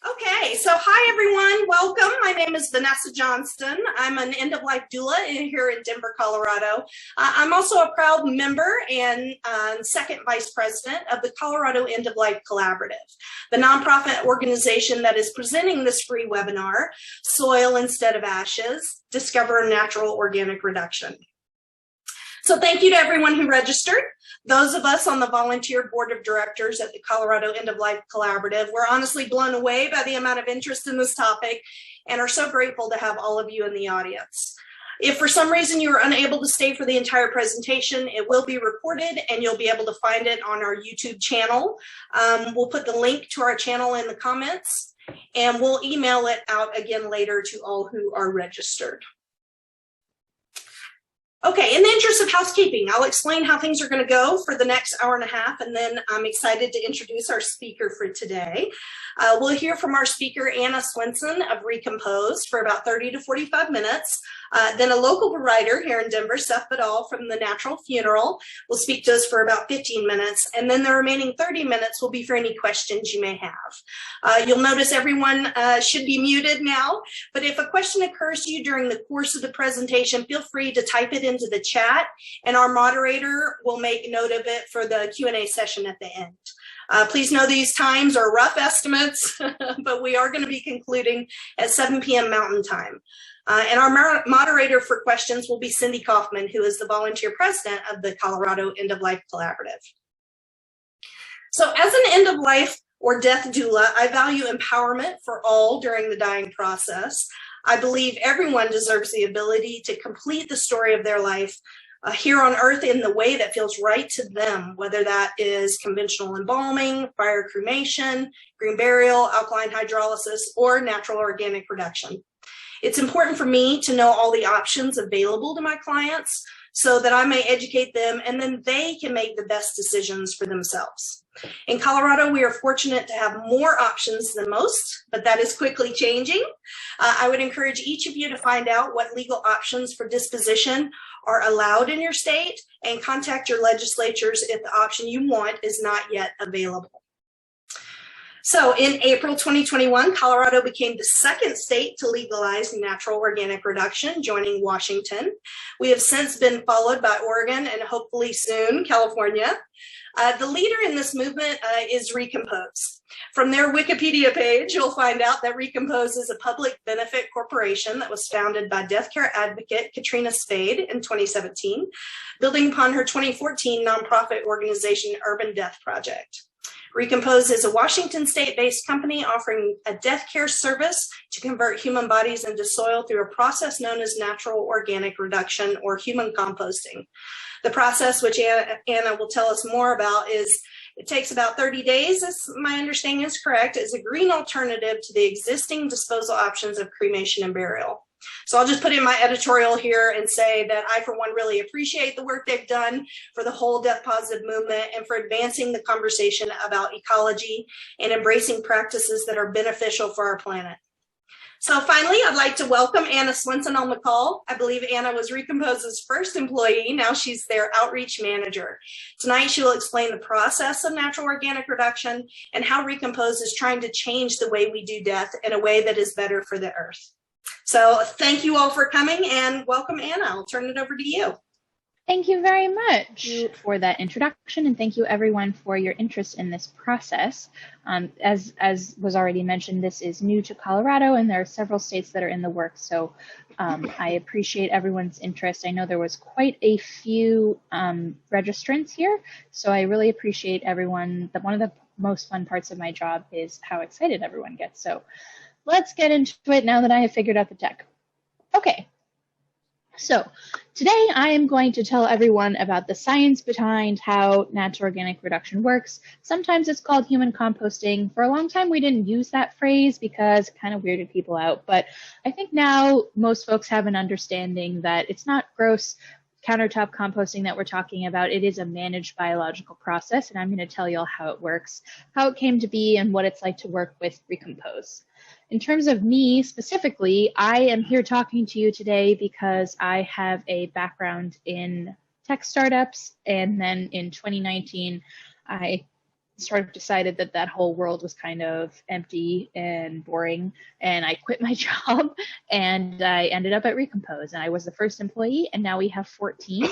Okay, so hi everyone, welcome. My name is Vanessa Johnston. I'm an end-of-life doula here in Denver, Colorado. I'm also a proud member and second vice president of the Colorado End-of-Life Collaborative, the nonprofit organization that is presenting this free webinar, Soil Instead of Ashes, Discover Natural Organic Reduction. So thank you to everyone who registered. Those of us on the volunteer board of directors at the Colorado End-of-Life Collaborative, we're honestly blown away by the amount of interest in this topic and are so grateful to have all of you in the audience. If for some reason you were unable to stay for the entire presentation, it will be recorded and you'll be able to find it on our YouTube channel. We'll put the link to our channel in the comments and we'll email it out again later to all who are registered. Okay, in the interest of housekeeping, I'll explain how things are going to go for the next hour and a half, and then I'm excited to introduce our speaker for today. We'll hear from our speaker, Anna Swenson of Recompose, for about 30 to 45 minutes. Then a local writer here in Denver, Seth Viddal from The Natural Funeral, will speak to us for about 15 minutes, and then the remaining 30 minutes will be for any questions you may have. You'll notice everyone should be muted now, but if a question occurs to you during the course of the presentation, feel free to type it into the chat, and our moderator will make note of it for the Q&A session at the end. Please know these times are rough estimates, but we are going to be concluding at 7 p.m. Mountain Time. And our moderator for questions will be Cindy Kaufman, who is the volunteer president of the Colorado End-of-Life Collaborative. So as an end-of-life or death doula, I value empowerment for all during the dying process. I believe everyone deserves the ability to complete the story of their life here on earth in the way that feels right to them, whether that is conventional embalming, fire cremation, green burial, alkaline hydrolysis, or natural organic reduction. It's important for me to know all the options available to my clients so that I may educate them and then they can make the best decisions for themselves. In Colorado, we are fortunate to have more options than most, but that is quickly changing. I would encourage each of you to find out what legal options for disposition are allowed in your state and contact your legislatures if the option you want is not yet available. So in April 2021, Colorado became the second state to legalize natural organic reduction, joining Washington. We have since been followed by Oregon and hopefully soon California. The leader in this movement is Recompose. From their Wikipedia page, you'll find out that Recompose is a public benefit corporation that was founded by death care advocate Katrina Spade in 2017, building upon her 2014 nonprofit organization Urban Death Project. Recompose is a Washington state-based company offering a death care service to convert human bodies into soil through a process known as natural organic reduction or human composting. The process, which Anna will tell us more about, it takes about 30 days, as my understanding is correct, as a green alternative to the existing disposal options of cremation and burial. So I'll just put in my editorial here and say that I, for one, really appreciate the work they've done for the whole death positive movement and for advancing the conversation about ecology and embracing practices that are beneficial for our planet. So finally, I'd like to welcome Anna Swenson on the call. I believe Anna was Recompose's first employee. Now she's their outreach manager. Tonight, she will explain the process of natural organic reduction and how Recompose is trying to change the way we do death in a way that is better for the earth. So thank you all for coming and welcome, Anna. I'll turn it over to you. Thank you very much for that introduction, and thank you everyone for your interest in this process. As was already mentioned, this is new to Colorado and there are several states that are in the works, so I appreciate everyone's interest. I know there was quite a few registrants here, so I really appreciate everyone. One of the most fun parts of my job is how excited everyone gets. So let's get into it now that I have figured out the tech. Okay. So today I am going to tell everyone about the science behind how natural organic reduction works. Sometimes it's called human composting. For a long time we didn't use that phrase because it kind of weirded people out, but I think now most folks have an understanding that it's not gross countertop composting that we're talking about. It is a managed biological process, and I'm going to tell you all how it works, how it came to be, and what it's like to work with Recompose. In terms of me specifically, I am here talking to you today because I have a background in tech startups, and then in 2019, I sort of decided that that whole world was kind of empty and boring, and I quit my job and I ended up at Recompose, and I was the first employee, and now we have 14.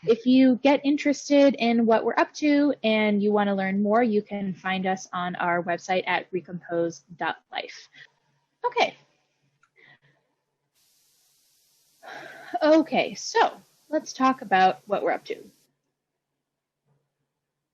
If you get interested in what we're up to and you want to learn more, you can find us on our website at recompose.life. Okay, so let's talk about what we're up to.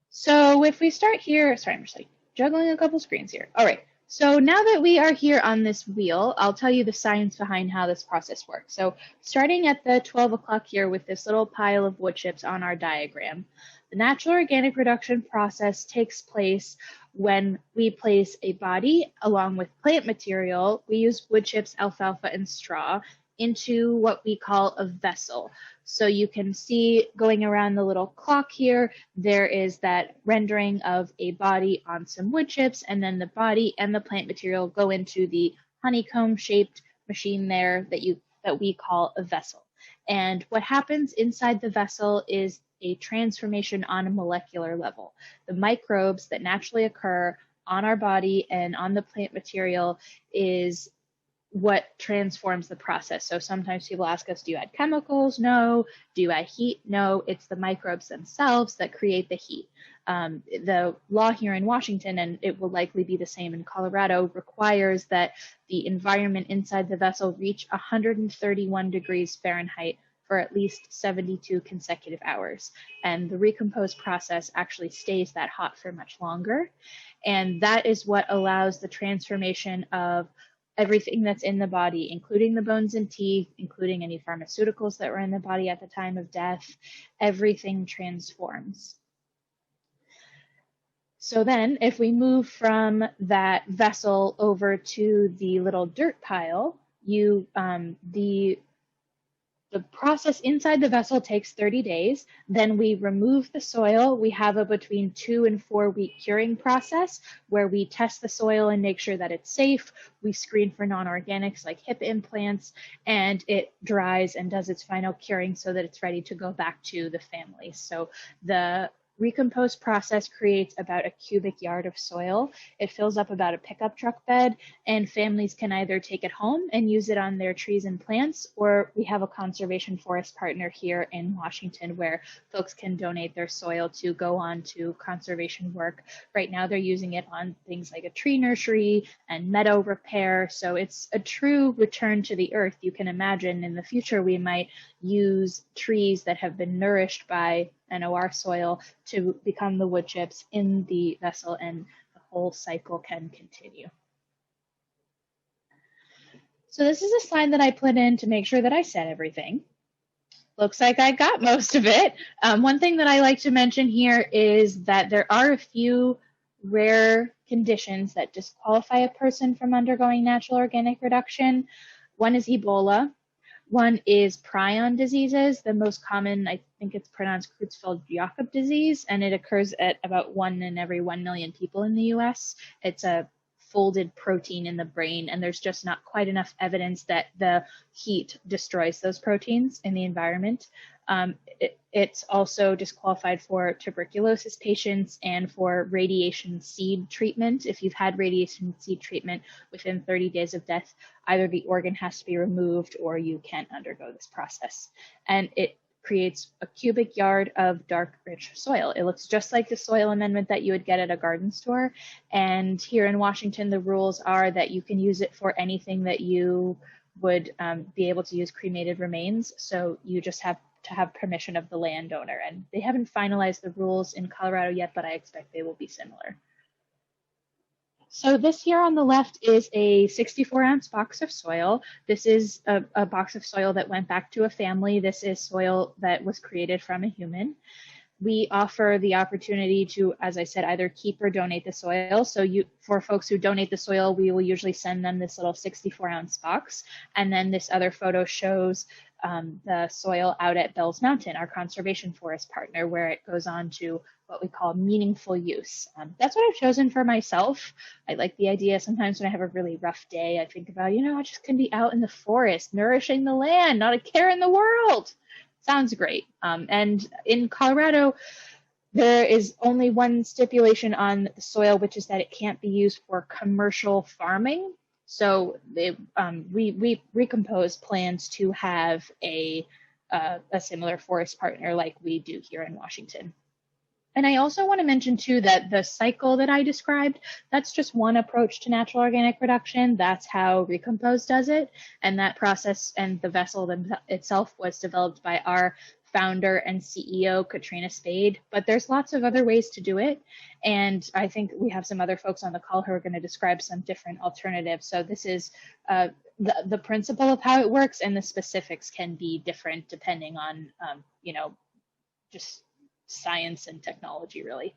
So if we start here, sorry, I'm just like juggling a couple screens here. All right, so now that we are here on this wheel, I'll tell you the science behind how this process works. So starting at the 12 o'clock here with this little pile of wood chips on our diagram, the natural organic reduction process takes place when we place a body along with plant material. We use wood chips, alfalfa, and straw into what we call a vessel. So you can see going around the little clock here, there is that rendering of a body on some wood chips, and then the body and the plant material go into the honeycomb-shaped machine there that we call a vessel. And what happens inside the vessel is a transformation on a molecular level. The microbes that naturally occur on our body and on the plant material is what transforms the process. So sometimes people ask us, do you add chemicals? No. Do you add heat? No. It's the microbes themselves that create the heat. The law here in Washington, and it will likely be the same in Colorado, requires that the environment inside the vessel reach 131 degrees Fahrenheit for at least 72 consecutive hours. And the Recompose process actually stays that hot for much longer. And that is what allows the transformation of everything that's in the body, including the bones and teeth, including any pharmaceuticals that were in the body at the time of death. Everything transforms. So then if we move from that vessel over to the little dirt pile, the process inside the vessel takes 30 days. Then we remove the soil. We have a between 2 and 4 week curing process where we test the soil and make sure that it's safe. We screen for non-organics like hip implants, and it dries and does its final curing so that it's ready to go back to the family. So the Recompose process creates about a cubic yard of soil. It fills up about a pickup truck bed, and families can either take it home and use it on their trees and plants, or we have a conservation forest partner here in Washington where folks can donate their soil to go on to conservation work. Right now they're using it on things like a tree nursery and meadow repair. So it's a true return to the earth. You can imagine in the future we might use trees that have been nourished by NOR soil to become the wood chips in the vessel, and the whole cycle can continue. So this is a slide that I put in to make sure that I said everything. Looks like I got most of it. One thing that I like to mention here is that there are a few rare conditions that disqualify a person from undergoing natural organic reduction. One is Ebola. One is prion diseases. The most common, I think it's pronounced Creutzfeldt-Jakob disease, and it occurs at about 1 in every 1 million people in the US. It's a folded protein in the brain, and there's just not quite enough evidence that the heat destroys those proteins in the environment. It's also disqualified for tuberculosis patients and for radiation seed treatment. If you've had radiation seed treatment within 30 days of death, either the organ has to be removed or you can't undergo this process. And it creates a cubic yard of dark, rich soil. It looks just like the soil amendment that you would get at a garden store. And here in Washington, the rules are that you can use it for anything that you would be able to use cremated remains. So you just have to have permission of the landowner. And they haven't finalized the rules in Colorado yet, but I expect they will be similar. So this here on the left is a 64-ounce box of soil. This is a box of soil that went back to a family. This is soil that was created from a human. We offer the opportunity to, as I said, either keep or donate the soil. So for folks who donate the soil, we will usually send them this little 64-ounce box. And then this other photo shows the soil out at Bell's Mountain, our conservation forest partner, where it goes on to what we call meaningful use. That's what I've chosen for myself. I like the idea sometimes when I have a really rough day, I think about, I just can be out in the forest, nourishing the land, not a care in the world. Sounds great. And in Colorado, There is only one stipulation on the soil, which is that it can't be used for commercial farming. So Recompose plans to have a similar forest partner like we do here in Washington. And I also want to mention too that the cycle that I described, that's just one approach to natural organic production. That's how Recompose does it. And that process and the vessel itself was developed by our founder and CEO, Katrina Spade. But there's lots of other ways to do it. And I think we have some other folks on the call who are going to describe some different alternatives. So this is the principle of how it works, and the specifics can be different depending on, just science and technology, really.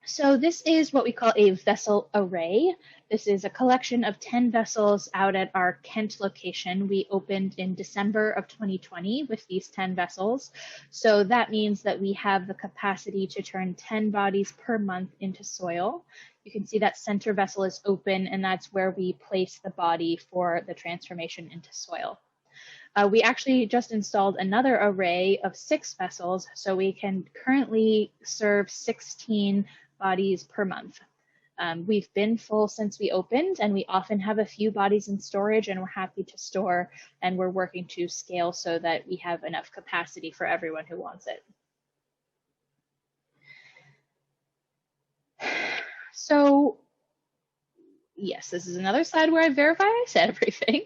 So this is what we call a vessel array. This is a collection of 10 vessels out at our Kent location. We opened in December of 2020 with these 10 vessels. So that means that we have the capacity to turn 10 bodies per month into soil. You can see that center vessel is open, and that's where we place the body for the transformation into soil. We actually just installed another array of 6 vessels, so we can currently serve 16 bodies per month. We've been full since we opened, and we often have a few bodies in storage, and we're happy to store, and we're working to scale so that we have enough capacity for everyone who wants it. So yes, this is another slide where I verify I said everything.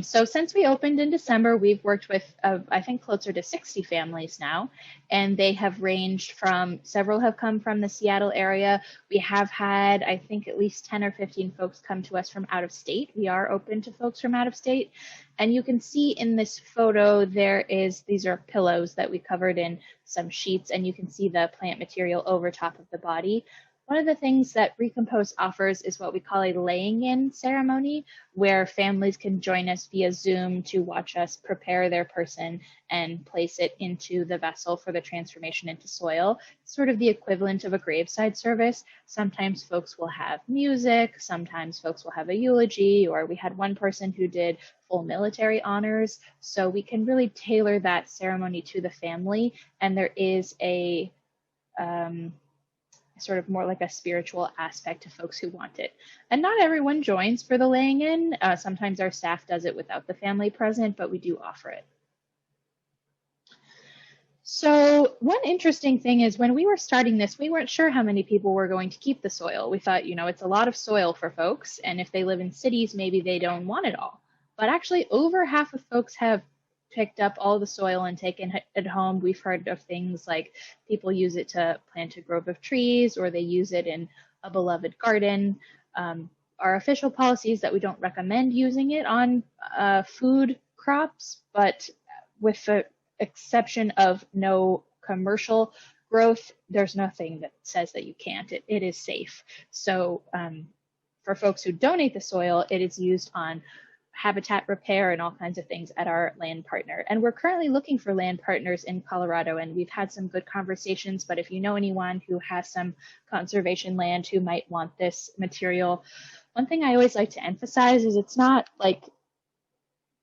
So since we opened in December, we've worked with, I think, closer to 60 families now, and they have ranged from, several have come from the Seattle area. We have had, I think, at least 10 or 15 folks come to us from out of state. We are open to folks from out of state. And you can see in this photo, these are pillows that we covered in some sheets, and you can see the plant material over top of the body. One of the things that Recompose offers is what we call a laying in ceremony, where families can join us via Zoom to watch us prepare their person and place it into the vessel for the transformation into soil. It's sort of the equivalent of a graveside service. Sometimes folks will have music, sometimes folks will have a eulogy, or we had one person who did full military honors. So we can really tailor that ceremony to the family, and there is a sort of more like a spiritual aspect to folks who want it. And not everyone joins for the laying in. Sometimes our staff does it without the family present, but we do offer it. So one interesting thing is when we were starting this, we weren't sure how many people were going to keep the soil. We thought, it's a lot of soil for folks, and if they live in cities, maybe they don't want it all. But actually over half of folks have picked up all the soil and taken it home. We've heard of things like people use it to plant a grove of trees, or they use it in a beloved garden. Our official policy is that we don't recommend using it on food crops, but with the exception of no commercial growth, there's nothing that says that you can't. It is safe. So for folks who donate the soil, it is used on habitat repair and all kinds of things at our land partner. And we're currently looking for land partners in Colorado, and we've had some good conversations, but if you know anyone who has some conservation land who might want this material, one thing I always like to emphasize is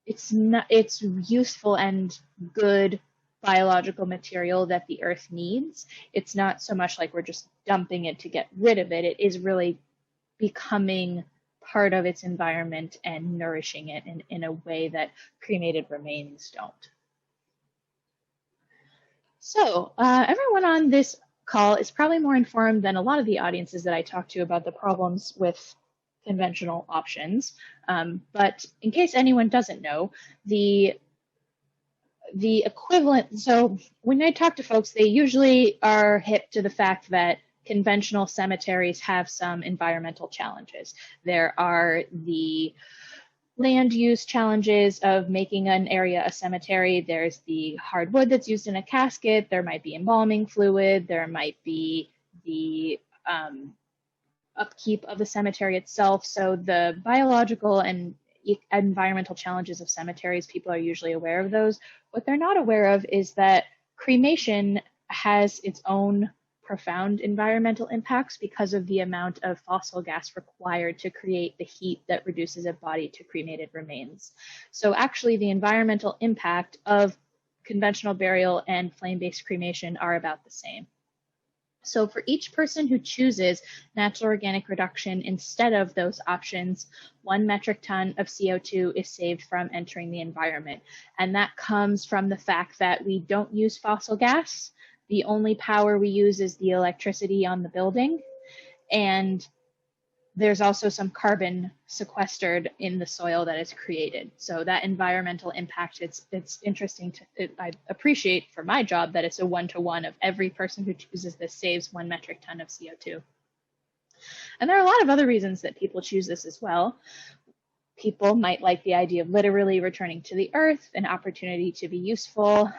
it's useful and good biological material that the earth needs. It's not so much like we're just dumping it to get rid of it. It is really becoming part of its environment and nourishing it in a way that cremated remains don't. So everyone on this call is probably more informed than a lot of the audiences that I talk to about the problems with conventional options. But in case anyone doesn't know, the equivalent, so when I talk to folks, they usually are hip to the fact that conventional cemeteries have some environmental challenges. There are the land use challenges of making an area a cemetery. There's the hardwood that's used in a casket. There might be embalming fluid. There might be the upkeep of the cemetery itself. So the biological and environmental challenges of cemeteries, people are usually aware of those. What they're not aware of is that cremation has its own profound environmental impacts because of the amount of fossil gas required to create the heat that reduces a body to cremated remains. So actually the environmental impact of conventional burial and flame-based cremation are about the same. So for each person who chooses natural organic reduction instead of those options, 1 metric ton of CO2 is saved from entering the environment. And that comes from the fact that we don't use fossil gas. The only power we use is the electricity on the building. And there's also some carbon sequestered in the soil that is created. So that environmental impact, it's interesting I appreciate for my job that it's a 1-to-1 of every person who chooses this saves 1 metric ton of CO2. And there are a lot of other reasons that people choose this as well. People might like the idea of literally returning to the earth, an opportunity to be useful.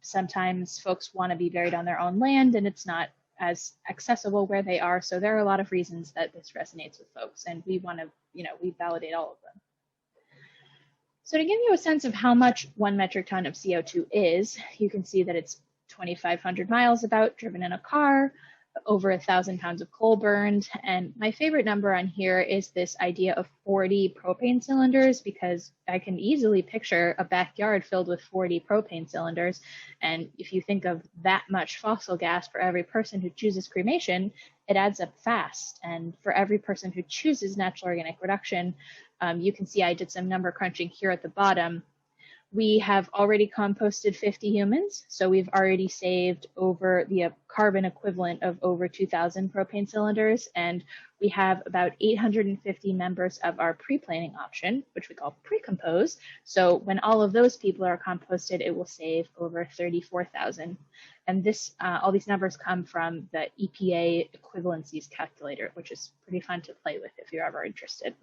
Sometimes folks want to be buried on their own land and it's not as accessible where they are. So there are a lot of reasons that this resonates with folks, and we want to, we validate all of them. So to give you a sense of how much 1 metric ton of CO2 is, you can see that it's 2,500 miles about driven in a car, over 1,000 pounds of coal burned. And my favorite number on here is this idea of 40 propane cylinders, because I can easily picture a backyard filled with 40 propane cylinders. And if you think of that much fossil gas for every person who chooses cremation, it adds up fast. And for every person who chooses natural organic reduction, you can see I did some number crunching here at the bottom. We have already composted 50 humans, so we've already saved over the carbon equivalent of over 2,000 propane cylinders, and we have about 850 members of our pre-planning option, which we call Recompose. So when all of those people are composted, it will save over 34,000. And this, all these numbers come from the EPA equivalencies calculator, which is pretty fun to play with if you're ever interested.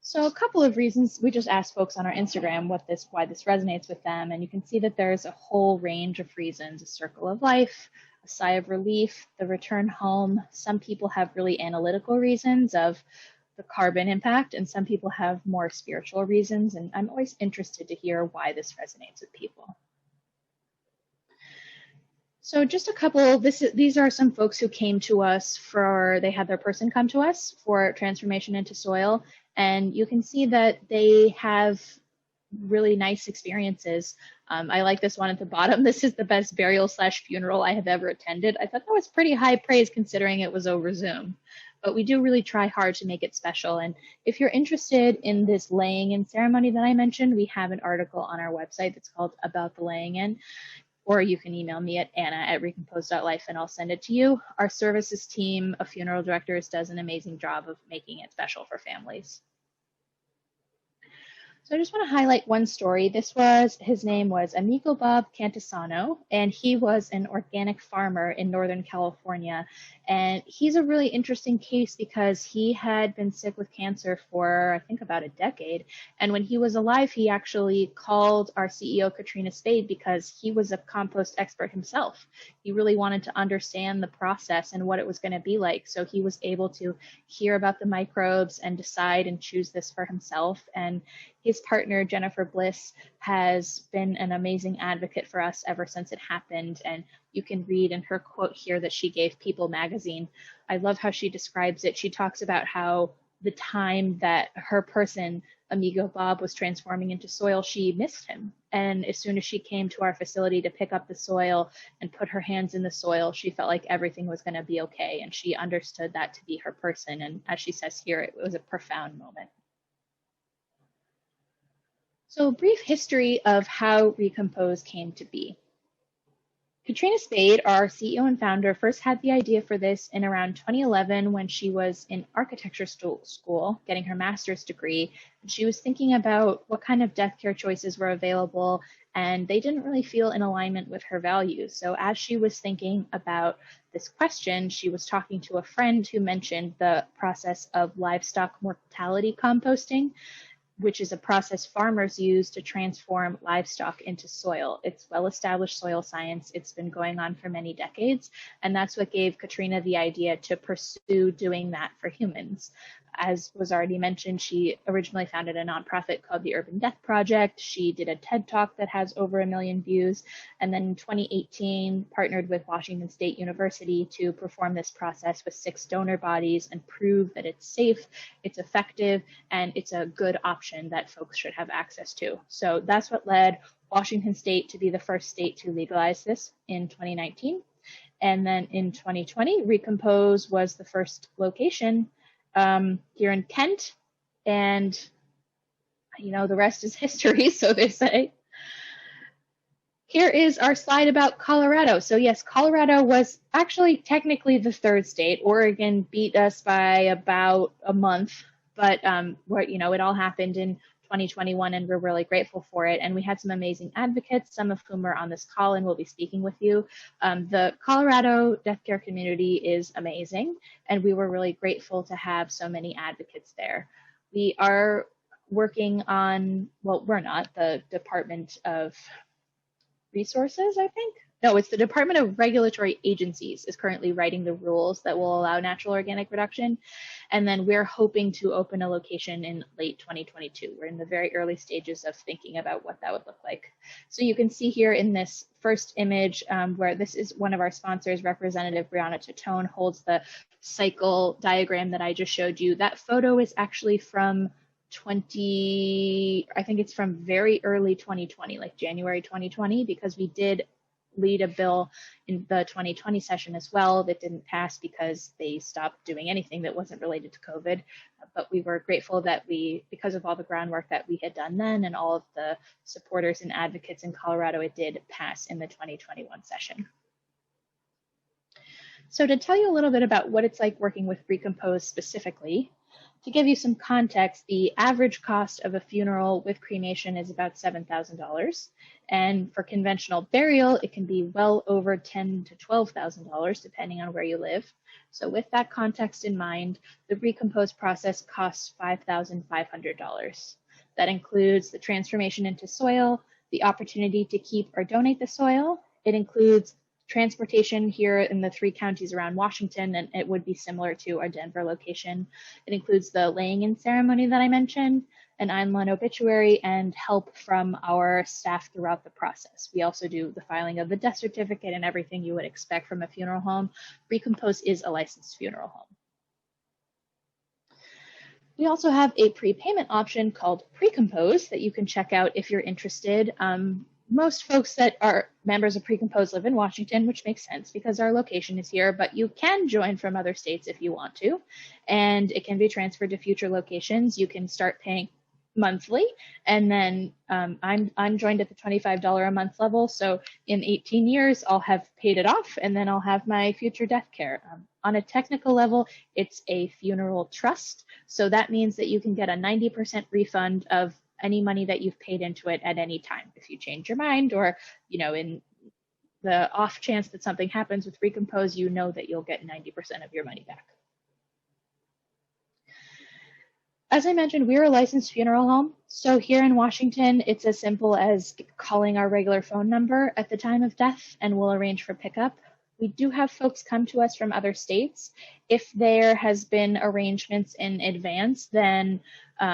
So a couple of reasons, we just asked folks on our Instagram why this resonates with them, and you can see that there's a whole range of reasons: a circle of life, a sigh of relief, the return home. Some people have really analytical reasons of the carbon impact, and some people have more spiritual reasons, and I'm always interested to hear why this resonates with people. So just a couple, these are some folks who came to us they had their person come to us for transformation into soil, and you can see that they have really nice experiences. I like this one at the bottom. This is the best burial/funeral I have ever attended. I thought that was pretty high praise considering it was over Zoom, but we do really try hard to make it special. And if you're interested in this laying in ceremony that I mentioned, we have an article on our website that's called About the Laying In. Or you can email me at anna@recompose.life and I'll send it to you. Our services team of funeral directors does an amazing job of making it special for families. So I just want to highlight one story. His name was Amigo Bob Cantisano, and he was an organic farmer in Northern California. And he's a really interesting case because he had been sick with cancer for, I think, about a decade. And when he was alive, he actually called our CEO, Katrina Spade, because he was a compost expert himself. He really wanted to understand the process and what it was going to be like. So he was able to hear about the microbes and decide and choose this for himself. And his partner, Jennifer Bliss, has been an amazing advocate for us ever since it happened. And you can read in her quote here that she gave People magazine. I love how she describes it. She talks about how the time that her person, Amigo Bob, was transforming into soil, she missed him. And as soon as she came to our facility to pick up the soil and put her hands in the soil, she felt like everything was going to be okay. And she understood that to be her person. And as she says here, it was a profound moment. So a brief history of how Recompose came to be. Katrina Spade, our CEO and founder, first had the idea for this in around 2011 when she was in architecture school getting her master's degree. She was thinking about what kind of death care choices were available, and they didn't really feel in alignment with her values. So as she was thinking about this question, she was talking to a friend who mentioned the process of livestock mortality composting, which is a process farmers use to transform livestock into soil. It's well-established soil science. It's been going on for many decades, and that's what gave Katrina the idea to pursue doing that for humans. As was already mentioned, she originally founded a nonprofit called the Urban Death Project. She did a TED Talk that has over 1 million views, and then in 2018 partnered with Washington State University to perform this process with 6 donor bodies and prove that it's safe, it's effective, and it's a good option that folks should have access to. So that's what led Washington State to be the first state to legalize this in 2019. And then in 2020, Recompose was the first location here in Kent, and the rest is history, so they say. Here is our slide about Colorado. So yes, Colorado was actually technically the 3rd state. Oregon beat us by about a month, but it all happened in 2021, and we're really grateful for it. And we had some amazing advocates, some of whom are on this call and will be speaking with you. The Colorado death care community is amazing, and we were really grateful to have so many advocates there. We are working on, well, we're not, the Department of Resources, I think. No, it's the Department of Regulatory Agencies is currently writing the rules that will allow natural organic reduction. And then we're hoping to open a location in late 2022. We're in the very early stages of thinking about what that would look like. So you can see here in this first image where this is one of our sponsors, Representative Brianna Titone, holds the cycle diagram that I just showed you. That photo is actually from I think it's from very early 2020, like January 2020, because we did lead a bill in the 2020 session as well that didn't pass because they stopped doing anything that wasn't related to COVID. But we were grateful that because of all the groundwork that we had done then and all of the supporters and advocates in Colorado, it did pass in the 2021 session. So to tell you a little bit about what it's like working with Recompose specifically, to give you some context, the average cost of a funeral with cremation is about $7,000. And for conventional burial, it can be well over $10,000 to $12,000, depending on where you live. So with that context in mind, the Recompose process costs $5,500. That includes the transformation into soil, the opportunity to keep or donate the soil. It includes transportation here in the 3 counties around Washington, and it would be similar to our Denver location. It includes the laying in ceremony that I mentioned, an online obituary, and help from our staff throughout the process. We also do the filing of the death certificate and everything you would expect from a funeral home. Recompose is a licensed funeral home. We also have a prepayment option called Recompose that you can check out if you're interested. Most folks that are members of Recompose live in Washington, which makes sense because our location is here, but you can join from other states if you want to, and it can be transferred to future locations. You can start paying monthly, and then I'm joined at the $25 a month level, so in 18 years I'll have paid it off, and then I'll have my future death care. On a technical level, it's a funeral trust, so that means that you can get a 90% refund of any money that you've paid into it at any time. If you change your mind, or in the off chance that something happens with Recompose, you know that you'll get 90% of your money back. As I mentioned, we're a licensed funeral home. So here in Washington, it's as simple as calling our regular phone number at the time of death, and we'll arrange for pickup. We do have folks come to us from other states. If there has been arrangements in advance, then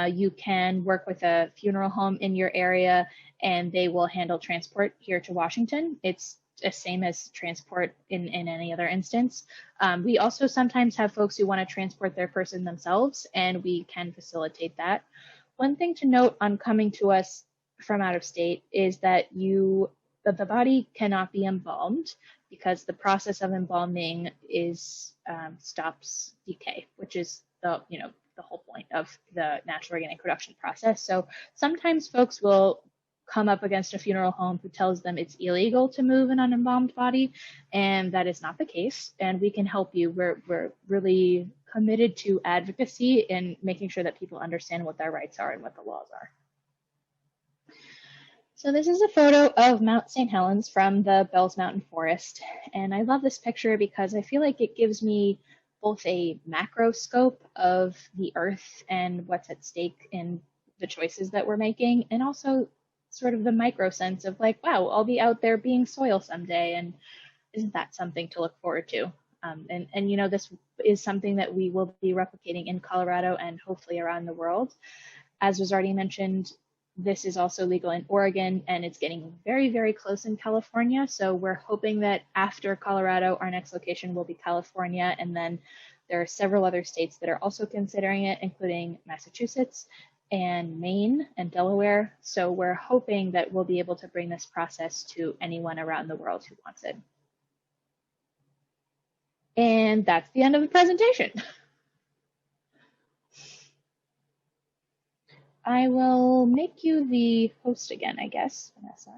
you can work with a funeral home in your area, and they will handle transport here to Washington. It's the same as transport in any other instance. We also sometimes have folks who want to transport their person themselves, and we can facilitate that. One thing to note on coming to us from out of state is that the body cannot be embalmed, because the process of embalming stops decay, which is the whole point of the natural organic reduction process. So sometimes folks will come up against a funeral home who tells them it's illegal to move an unembalmed body, and that is not the case, and we can help you. We're really committed to advocacy and making sure that people understand what their rights are and what the laws are. So this is a photo of Mount St. Helens from the Bells Mountain Forest, and I love this picture because I feel like it gives me both a macro scope of the earth and what's at stake in the choices that we're making, and also sort of the micro sense of like, wow, I'll be out there being soil someday, and isn't that something to look forward to? And you know, this is something that we will be replicating in Colorado and hopefully around the world. As was already mentioned, this is also legal in Oregon, and it's getting very, very close in California. So we're hoping that after Colorado, our next location will be California. And then there are several other states that are also considering it, including Massachusetts and Maine and Delaware. So we're hoping that we'll be able to bring this process to anyone around the world who wants it. And that's the end of the presentation. I will make you the host again, I guess, Vanessa.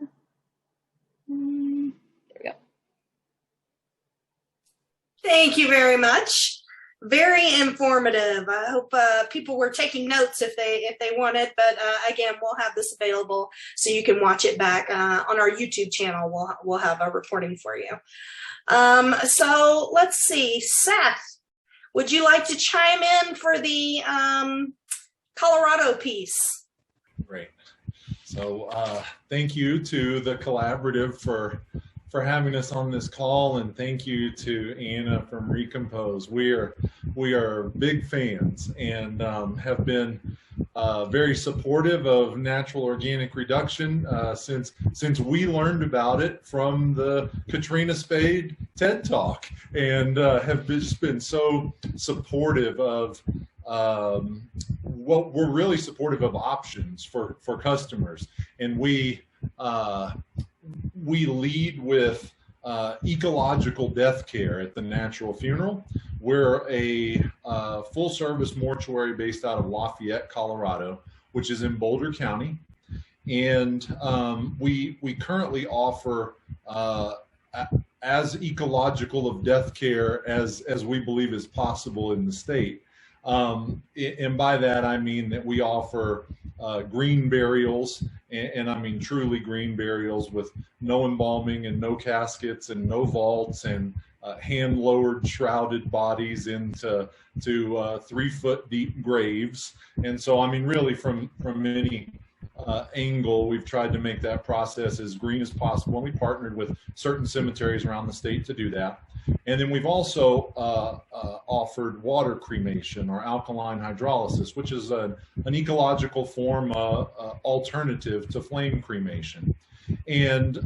There we go. Thank you very much. Very informative. I hope people were taking notes if they wanted, but again, we'll have this available so you can watch it back on our YouTube channel. We'll have a recording for you. So let's see, Seth, would you like to chime in for the Colorado piece? Great. So thank you to the collaborative for having us on this call, and thank you to Anna from Recompose. We are big fans and have been very supportive of natural organic reduction since we learned about it from the Katrina Spade TED Talk, and have just been so supportive of what we're really supportive of options for customers. And we lead with ecological death care at the Natural Funeral. We're a full-service mortuary based out of Lafayette, Colorado, which is in Boulder County. And we currently offer as ecological of death care as we believe is possible in the state. And by that, I mean that we offer green burials, and I mean truly green burials with no embalming and no caskets and no vaults, and hand-lowered shrouded bodies into 3-foot deep graves. And so, I mean, really from any angle, we've tried to make that process as green as possible. And we partnered with certain cemeteries around the state to do that. And then we've also offered water cremation or alkaline hydrolysis, which is an ecological form alternative to flame cremation. And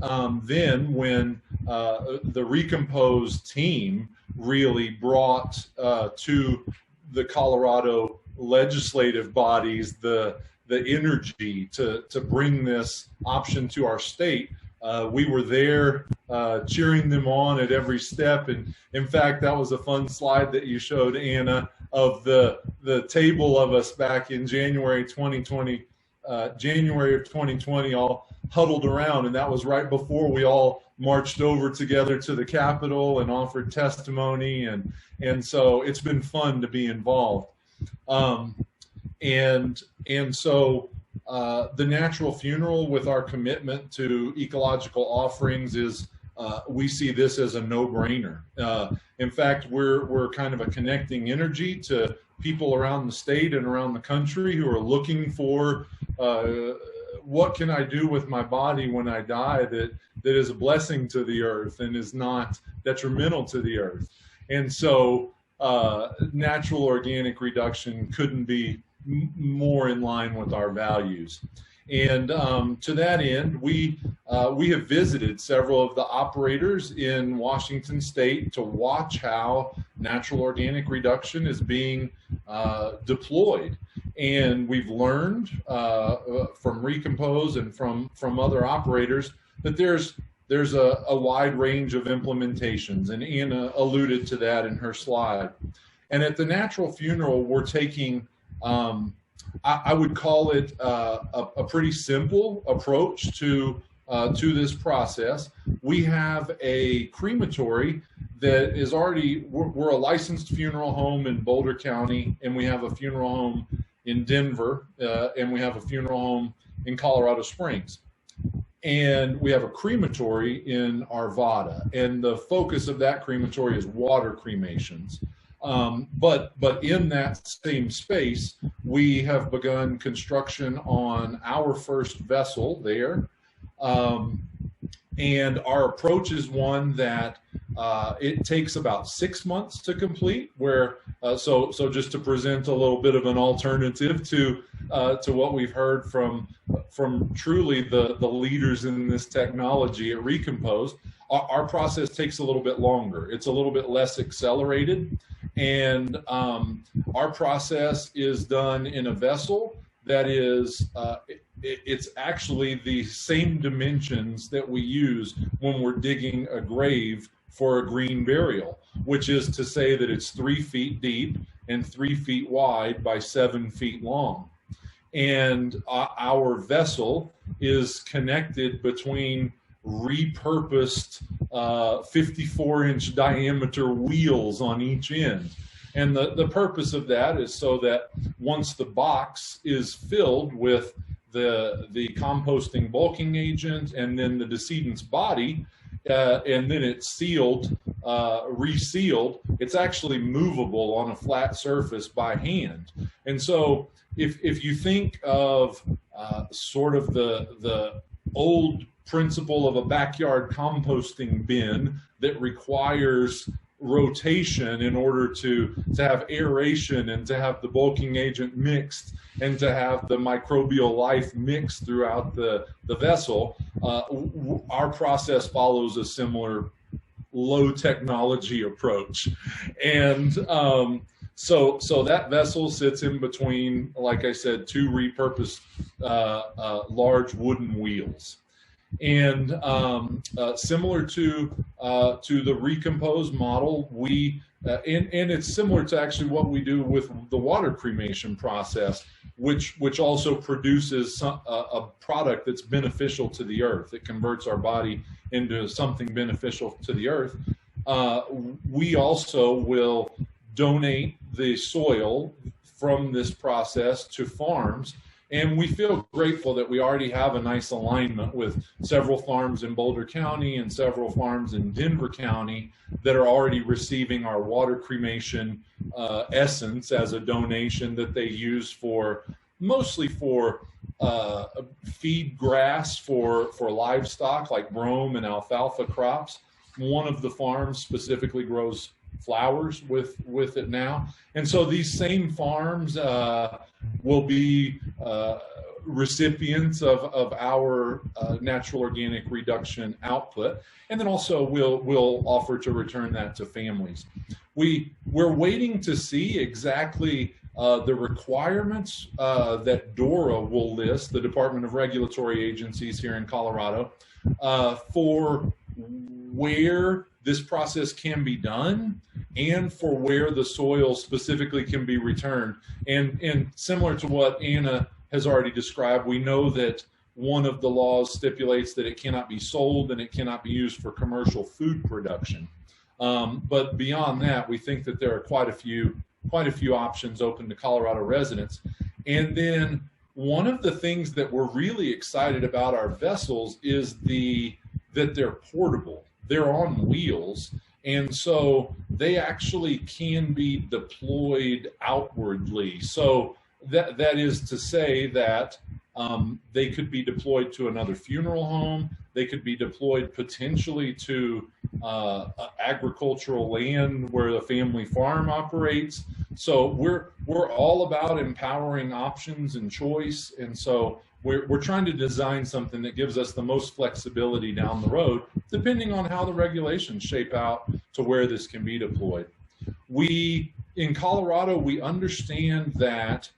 then when the Recompose team really brought to the Colorado legislative bodies the energy to bring this option to our state, we were there cheering them on at every step. And in fact, that was a fun slide that you showed, Anna, of the table of us back in January 2020, January of 2020, all huddled around. And that was right before we all marched over together to the Capitol and offered testimony. And so it's been fun to be involved. And so the Natural Funeral, with our commitment to ecological offerings, is we see this as a no-brainer. In fact, we're kind of a connecting energy to people around the state and around the country who are looking for what can I do with my body when I die that is a blessing to the earth and is not detrimental to the earth. And so natural organic reduction couldn't be more in line with our values. And to that end, we have visited several of the operators in Washington State to watch how natural organic reduction is being deployed. And we've learned from Recompose and from other operators that there's a wide range of implementations, and Anna alluded to that in her slide. And at the Natural Funeral, we're taking I would call it a pretty simple approach to this process. We have a crematory that is already, we're a licensed funeral home in Boulder County, and we have a funeral home in Denver, and we have a funeral home in Colorado Springs. And we have a crematory in Arvada, and the focus of that crematory is water cremations. But in that same space, we have begun construction on our first vessel there. And our approach is one that it takes about 6 months to complete. Where so just to present a little bit of an alternative to what we've heard from truly the leaders in this technology at Recompose, our process takes a little bit longer. It's a little bit less accelerated, and our process is done in a vessel that is it's actually the same dimensions that we use when we're digging a grave for a green burial, which is to say that it's 3 feet deep and 3 feet wide by 7 feet long. And our vessel is connected between repurposed 54-inch diameter wheels on each end. And the purpose of that is so that once the box is filled with the composting bulking agent and then the decedent's body, and then it's sealed, resealed, it's actually movable on a flat surface by hand. And so if you think of sort of the old principle of a backyard composting bin that requires rotation in order to have aeration and to have the bulking agent mixed and to have the microbial life mixed throughout the vessel, our process follows a similar low technology approach. And so that vessel sits in between, like I said, 2 repurposed large wooden wheels. And similar to the Recompose model, and it's similar to actually what we do with the water cremation process, which also produces a product that's beneficial to the earth. It converts our body into something beneficial to the earth. We also will donate the soil from this process to farms. And we feel grateful that we already have a nice alignment with several farms in Boulder County and several farms in Denver County that are already receiving our water cremation essence as a donation that they use mostly for feed grass for livestock like brome and alfalfa crops. One of the farms specifically grows flowers with it now. And so these same farms will be recipients of our natural organic reduction output, and then also we'll offer to return that to families. We're waiting to see exactly the requirements that DORA will list, the Department of Regulatory Agencies here in Colorado, for where this process can be done and for where the soil specifically can be returned. And similar to what Anna has already described, we know that one of the laws stipulates that it cannot be sold and it cannot be used for commercial food production. But beyond that, we think that there are quite a few options open to Colorado residents. And then one of the things that we're really excited about our vessels is that they're portable. They're on wheels, and so they actually can be deployed outwardly. So that is to say that they could be deployed to another funeral home. They could be deployed potentially to agricultural land where the family farm operates. So we're all about empowering options and choice, and so we're trying to design something that gives us the most flexibility down the road, depending on how the regulations shape out to where this can be deployed. In Colorado, we understand that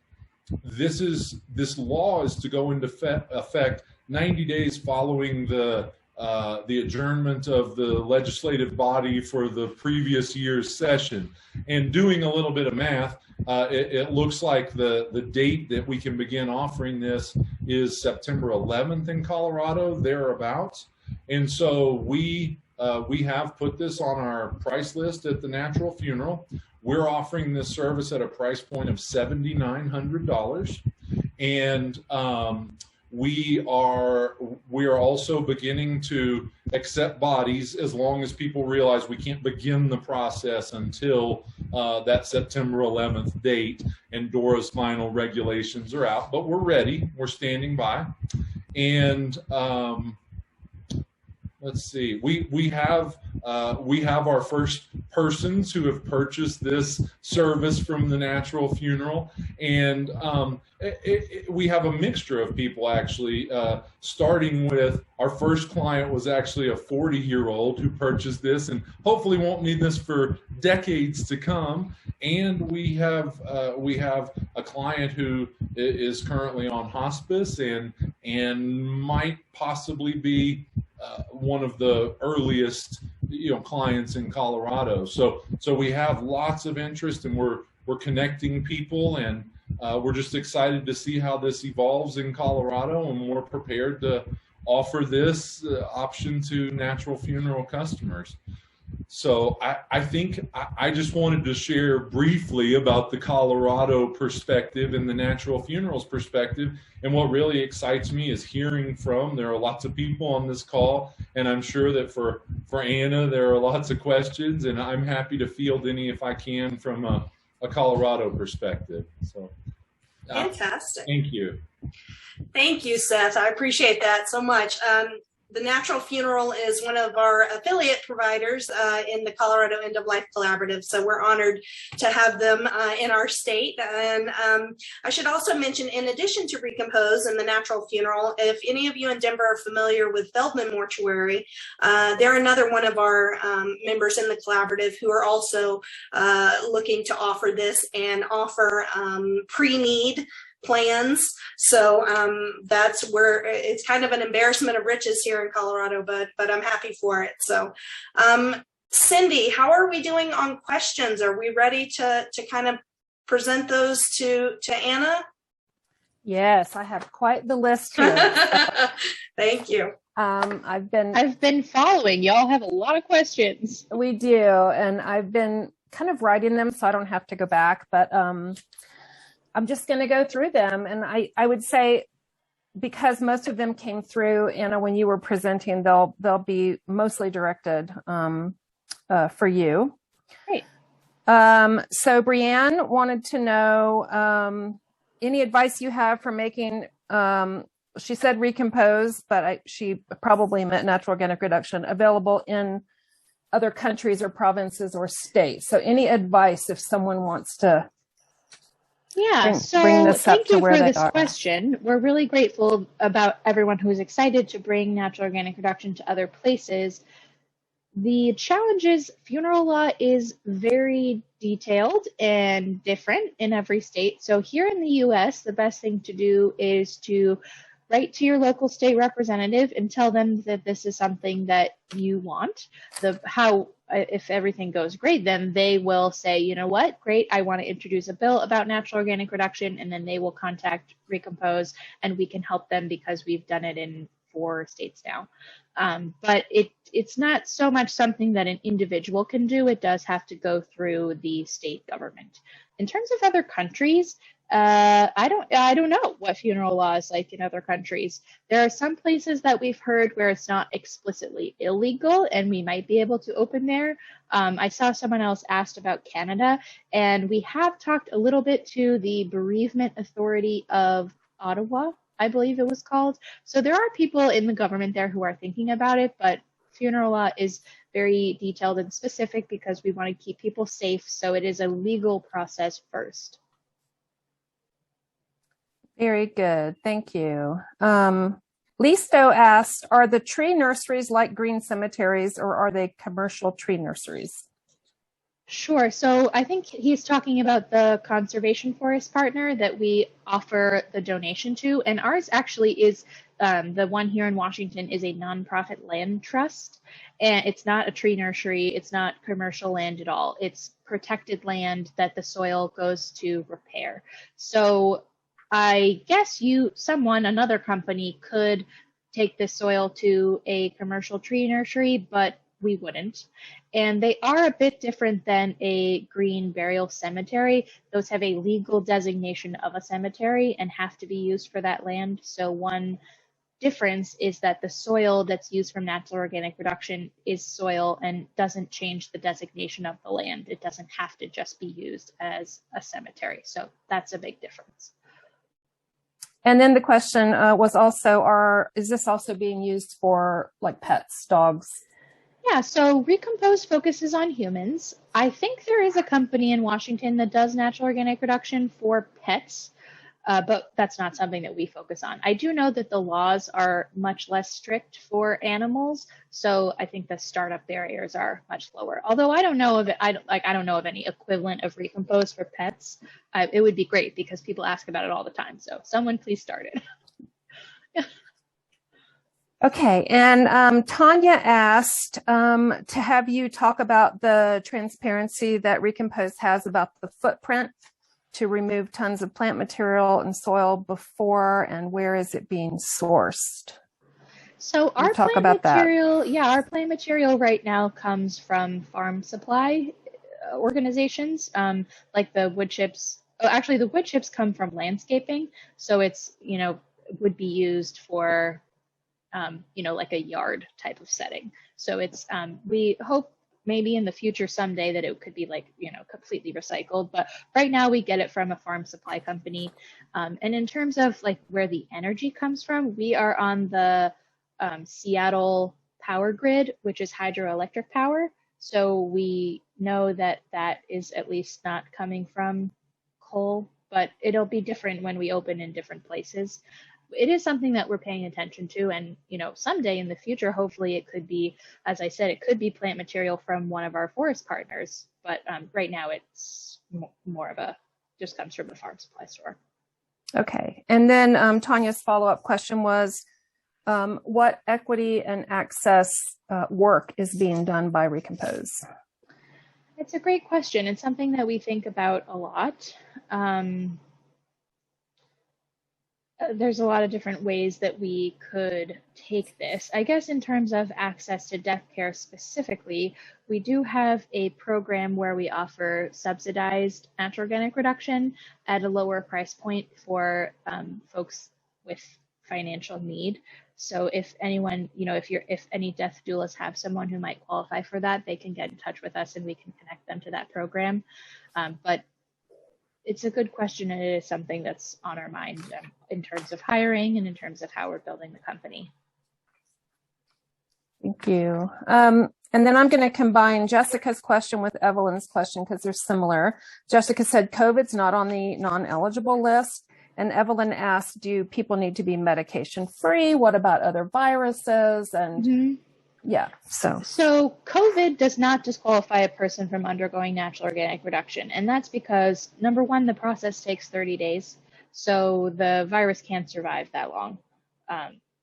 this law is to go into effect 90 days following the adjournment of the legislative body for the previous year's session. And doing a little bit of math, it looks like the date that we can begin offering this is September 11th in Colorado, thereabouts. And so we have put this on our price list at the Natural Funeral. We're offering this service at a price point of $7,900. And we are also beginning to accept bodies as long as people realize we can't begin the process until that September 11th date and DORA's final regulations are out. But we're ready. We're standing by. And let's see. We have our first persons who have purchased this service from the Natural Funeral, and we have a mixture of people actually. Starting with our first client was actually a 40-year-old who purchased this, and hopefully won't need this for decades to come. And we have a client who is currently on hospice and might possibly be one of the earliest clients in Colorado. So we have lots of interest, and we're connecting people, and we're just excited to see how this evolves in Colorado, and we're prepared to offer this option to Natural Funeral customers. So I think I just wanted to share briefly about the Colorado perspective and the Natural Funerals perspective. And what really excites me is hearing from, there are lots of people on this call, and I'm sure that for Anna, there are lots of questions, and I'm happy to field any if I can from a Colorado perspective. So fantastic. Thank you. Thank you, Seth. I appreciate that so much. The Natural Funeral is one of our affiliate providers in the Colorado End of Life Collaborative, so we're honored to have them in our state. And I should also mention, in addition to Recompose and the Natural Funeral, if any of you in Denver are familiar with Feldman Mortuary, they're another one of our members in the collaborative who are also looking to offer this and offer pre-need plans. So that's where it's kind of an embarrassment of riches here in Colorado, but I'm happy for it. So Cindy, how are we doing on questions? Are we ready to kind of present those to Anna? Yes, I have quite the list here. Thank you. I've been following. Y'all have a lot of questions. We do, and I've been kind of writing them so I don't have to go back, but I'm just going to go through them. And I would say, because most of them came through, Anna, when you were presenting, they'll be mostly directed for you. Great. So Brianne wanted to know any advice you have for making, she said Recompose, but she probably meant natural organic reduction, available in other countries or provinces or states. So any advice if someone wants to bring this up thank to you where for they this are. question. We're really grateful about everyone who is excited to bring natural organic reduction to other places. The challenge is funeral law is very detailed and different in every state. So here in the US, the best thing to do is to write to your local state representative and tell them that this is something that you want. If everything goes great, then they will say, you know what, great, I want to introduce a bill about natural organic reduction, and then they will contact Recompose, and we can help them because we've done it in 4 states now. But it's not so much something that an individual can do. It does have to go through the state government. In terms of other countries, I don't know what funeral law is like in other countries. There are some places that we've heard where it's not explicitly illegal, and we might be able to open there. I saw someone else asked about Canada, and we have talked a little bit to the Bereavement Authority of Ottawa, I believe it was called. So there are people in the government there who are thinking about it, but funeral law is very detailed and specific because we want to keep people safe. So it is a legal process first. Very good. Thank you. Listo asked, are the tree nurseries like green cemeteries, or are they commercial tree nurseries? Sure. So I think he's talking about the conservation forest partner that we offer the donation to. And ours actually is, the one here in Washington is a nonprofit land trust. And it's not a tree nursery. It's not commercial land at all. It's protected land that the soil goes to repair. So I guess another company could take this soil to a commercial tree nursery, but we wouldn't. And they are a bit different than a green burial cemetery. Those have a legal designation of a cemetery and have to be used for that land. So one difference is that the soil that's used from natural organic reduction is soil and doesn't change the designation of the land. It doesn't have to just be used as a cemetery. So that's a big difference. And then the question was also, is this also being used for like pets, dogs? Yeah, so Recompose focuses on humans. I think there is a company in Washington that does natural organic reduction for pets, but that's not something that we focus on. I do know that the laws are much less strict for animals, so I think the startup barriers are much lower. Although I don't know of it, I don't know of any equivalent of Recompose for pets. It would be great because people ask about it all the time. So someone please start it. Okay, and Tanya asked to have you talk about the transparency that Recompose has about the footprint to remove tons of plant material and soil before, and where is it being sourced? So our plant material, our plant material right now comes from farm supply organizations, like the wood chips. Oh, actually, the wood chips come from landscaping, so it's would be used for like a yard type of setting. So it's we hope maybe in the future someday that it could be like completely recycled, but right now we get it from a farm supply company. And in terms of like where the energy comes from, we are on the Seattle power grid, which is hydroelectric power. So we know that that is at least not coming from coal, but it'll be different when we open in different places. It is something that we're paying attention to, and someday in the future, hopefully it could be, as I said, it could be plant material from one of our forest partners, but right now it's more of just comes from the farm supply store. Okay, and then Tanya's follow-up question was, what equity and access work is being done by Recompose? It's a great question. It's something that we think about a lot. There's a lot of different ways that we could take this. I guess in terms of access to death care specifically, we do have a program where we offer subsidized natural organic reduction at a lower price point for folks with financial need. So if anyone, if any death doulas have someone who might qualify for that, they can get in touch with us and we can connect them to that program. But it's a good question, and it is something that's on our mind in terms of hiring and in terms of how we're building the company. Thank you. And then I'm going to combine Jessica's question with Evelyn's question because they're similar. Jessica said COVID's not on the non-eligible list. And Evelyn asked, do people need to be medication free? What about other viruses? And yeah, so COVID does not disqualify a person from undergoing natural organic reduction. And that's because, number one, the process takes 30 days. So the virus can't survive that long.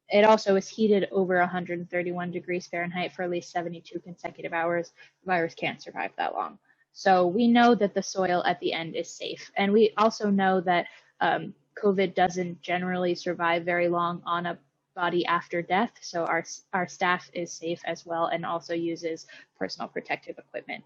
It also is heated over 131 degrees Fahrenheit for at least 72 consecutive hours. The virus can't survive that long. So we know that the soil at the end is safe. And we also know that COVID doesn't generally survive very long on a body after death. So our staff is safe as well and also uses personal protective equipment.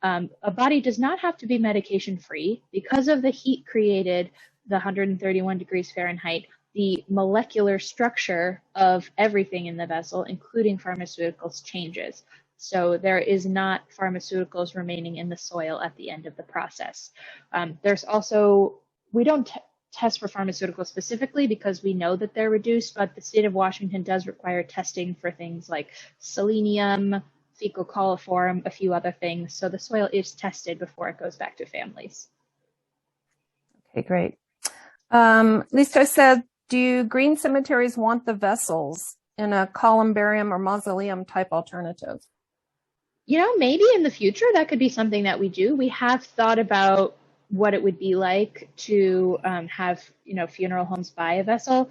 A body does not have to be medication free because of the heat created, the 131 degrees Fahrenheit. The molecular structure of everything in the vessel, including pharmaceuticals, changes. So there is not pharmaceuticals remaining in the soil at the end of the process. There's also, we don't test for pharmaceuticals specifically because we know that they're reduced, but the state of Washington does require testing for things like selenium, fecal coliform, a few other things. So the soil is tested before it goes back to families. Okay, great. Lisa said, do green cemeteries want the vessels in a columbarium or mausoleum type alternative? Maybe in the future that could be something that we do. We have thought about what it would be like to have, funeral homes buy a vessel.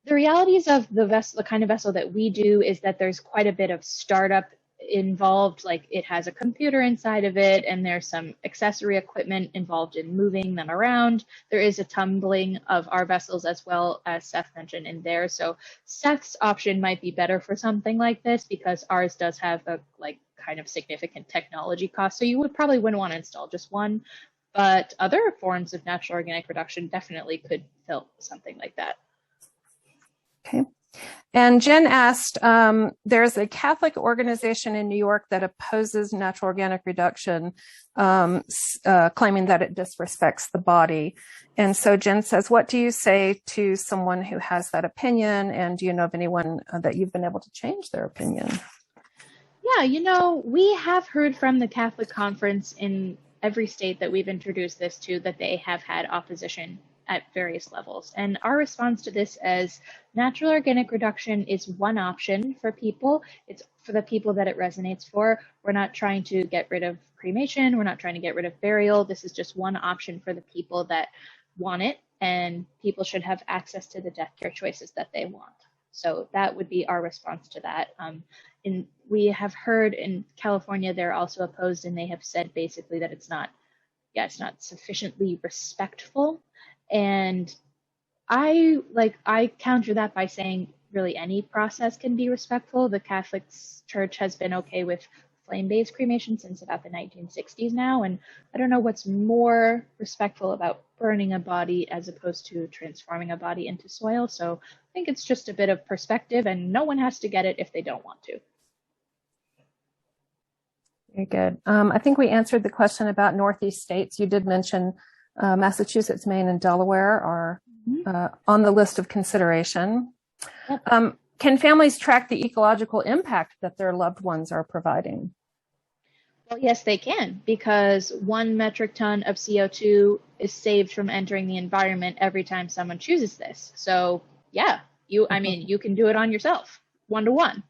The realities of the vessel, the kind of vessel that we do, is that there's quite a bit of startup involved. Like it has a computer inside of it, and there's some accessory equipment involved in moving them around. There is a tumbling of our vessels as well, as Seth mentioned in there. So Seth's option might be better for something like this because ours does have a kind of significant technology cost. So you probably wouldn't want to install just one. But other forms of natural organic reduction definitely could fill something like that. Okay. And Jen asked, there's a Catholic organization in New York that opposes natural organic reduction, claiming that it disrespects the body. And so Jen says, what do you say to someone who has that opinion? And do you know of anyone that you've been able to change their opinion? Yeah, we have heard from the Catholic Conference in every state that we've introduced this to that they have had opposition at various levels. And our response to this as natural organic reduction is one option for people. It's for the people that it resonates for. We're not trying to get rid of cremation. We're not trying to get rid of burial. This is just one option for the people that want it, and people should have access to the death care choices that they want. So that would be our response to that. And we have heard in California, they're also opposed, and they have said basically that it's not sufficiently respectful. And I counter that by saying really any process can be respectful. The Catholic Church has been okay with flame-based cremation since about the 1960s now, and I don't know what's more respectful about burning a body as opposed to transforming a body into soil. So I think it's just a bit of perspective, and no one has to get it if they don't want to. Very good. I think we answered the question about Northeast states. You did mention Massachusetts, Maine, and Delaware are on the list of consideration. Yep. Can families track the ecological impact that their loved ones are providing? Well, yes, they can, because 1 metric ton of CO2 is saved from entering the environment every time someone chooses this. So yeah, you can do it on yourself, 1-to-1.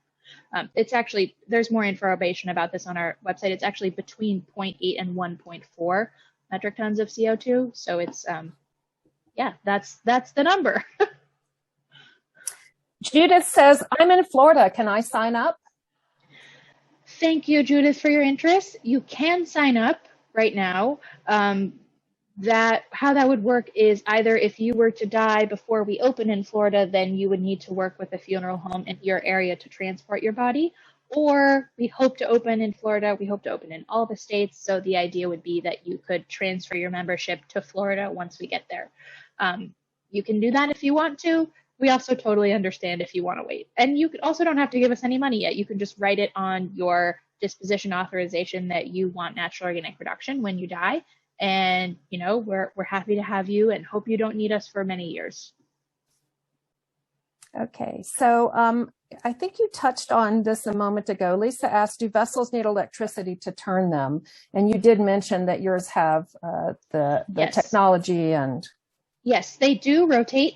It's actually, there's more information about this on our website. It's actually between 0.8 and 1.4 metric tons of CO2. So it's, that's the number. Judith says, I'm in Florida. Can I sign up? Thank you, Judith, for your interest. You can sign up right now. How that would work is either if you were to die before we open in Florida, then you would need to work with a funeral home in your area to transport your body. Or we hope to open in Florida. We hope to open in all the states. So the idea would be that you could transfer your membership to Florida once we get there. You can do that if you want to. We also totally understand if you want to wait. And you also don't have to give us any money yet. You can just write it on your disposition authorization that you want natural organic reduction when you die. And, we're happy to have you and hope you don't need us for many years. Okay, so I think you touched on this a moment ago. Lisa asked, do vessels need electricity to turn them? And you did mention that yours have the Yes. technology and... Yes, they do rotate.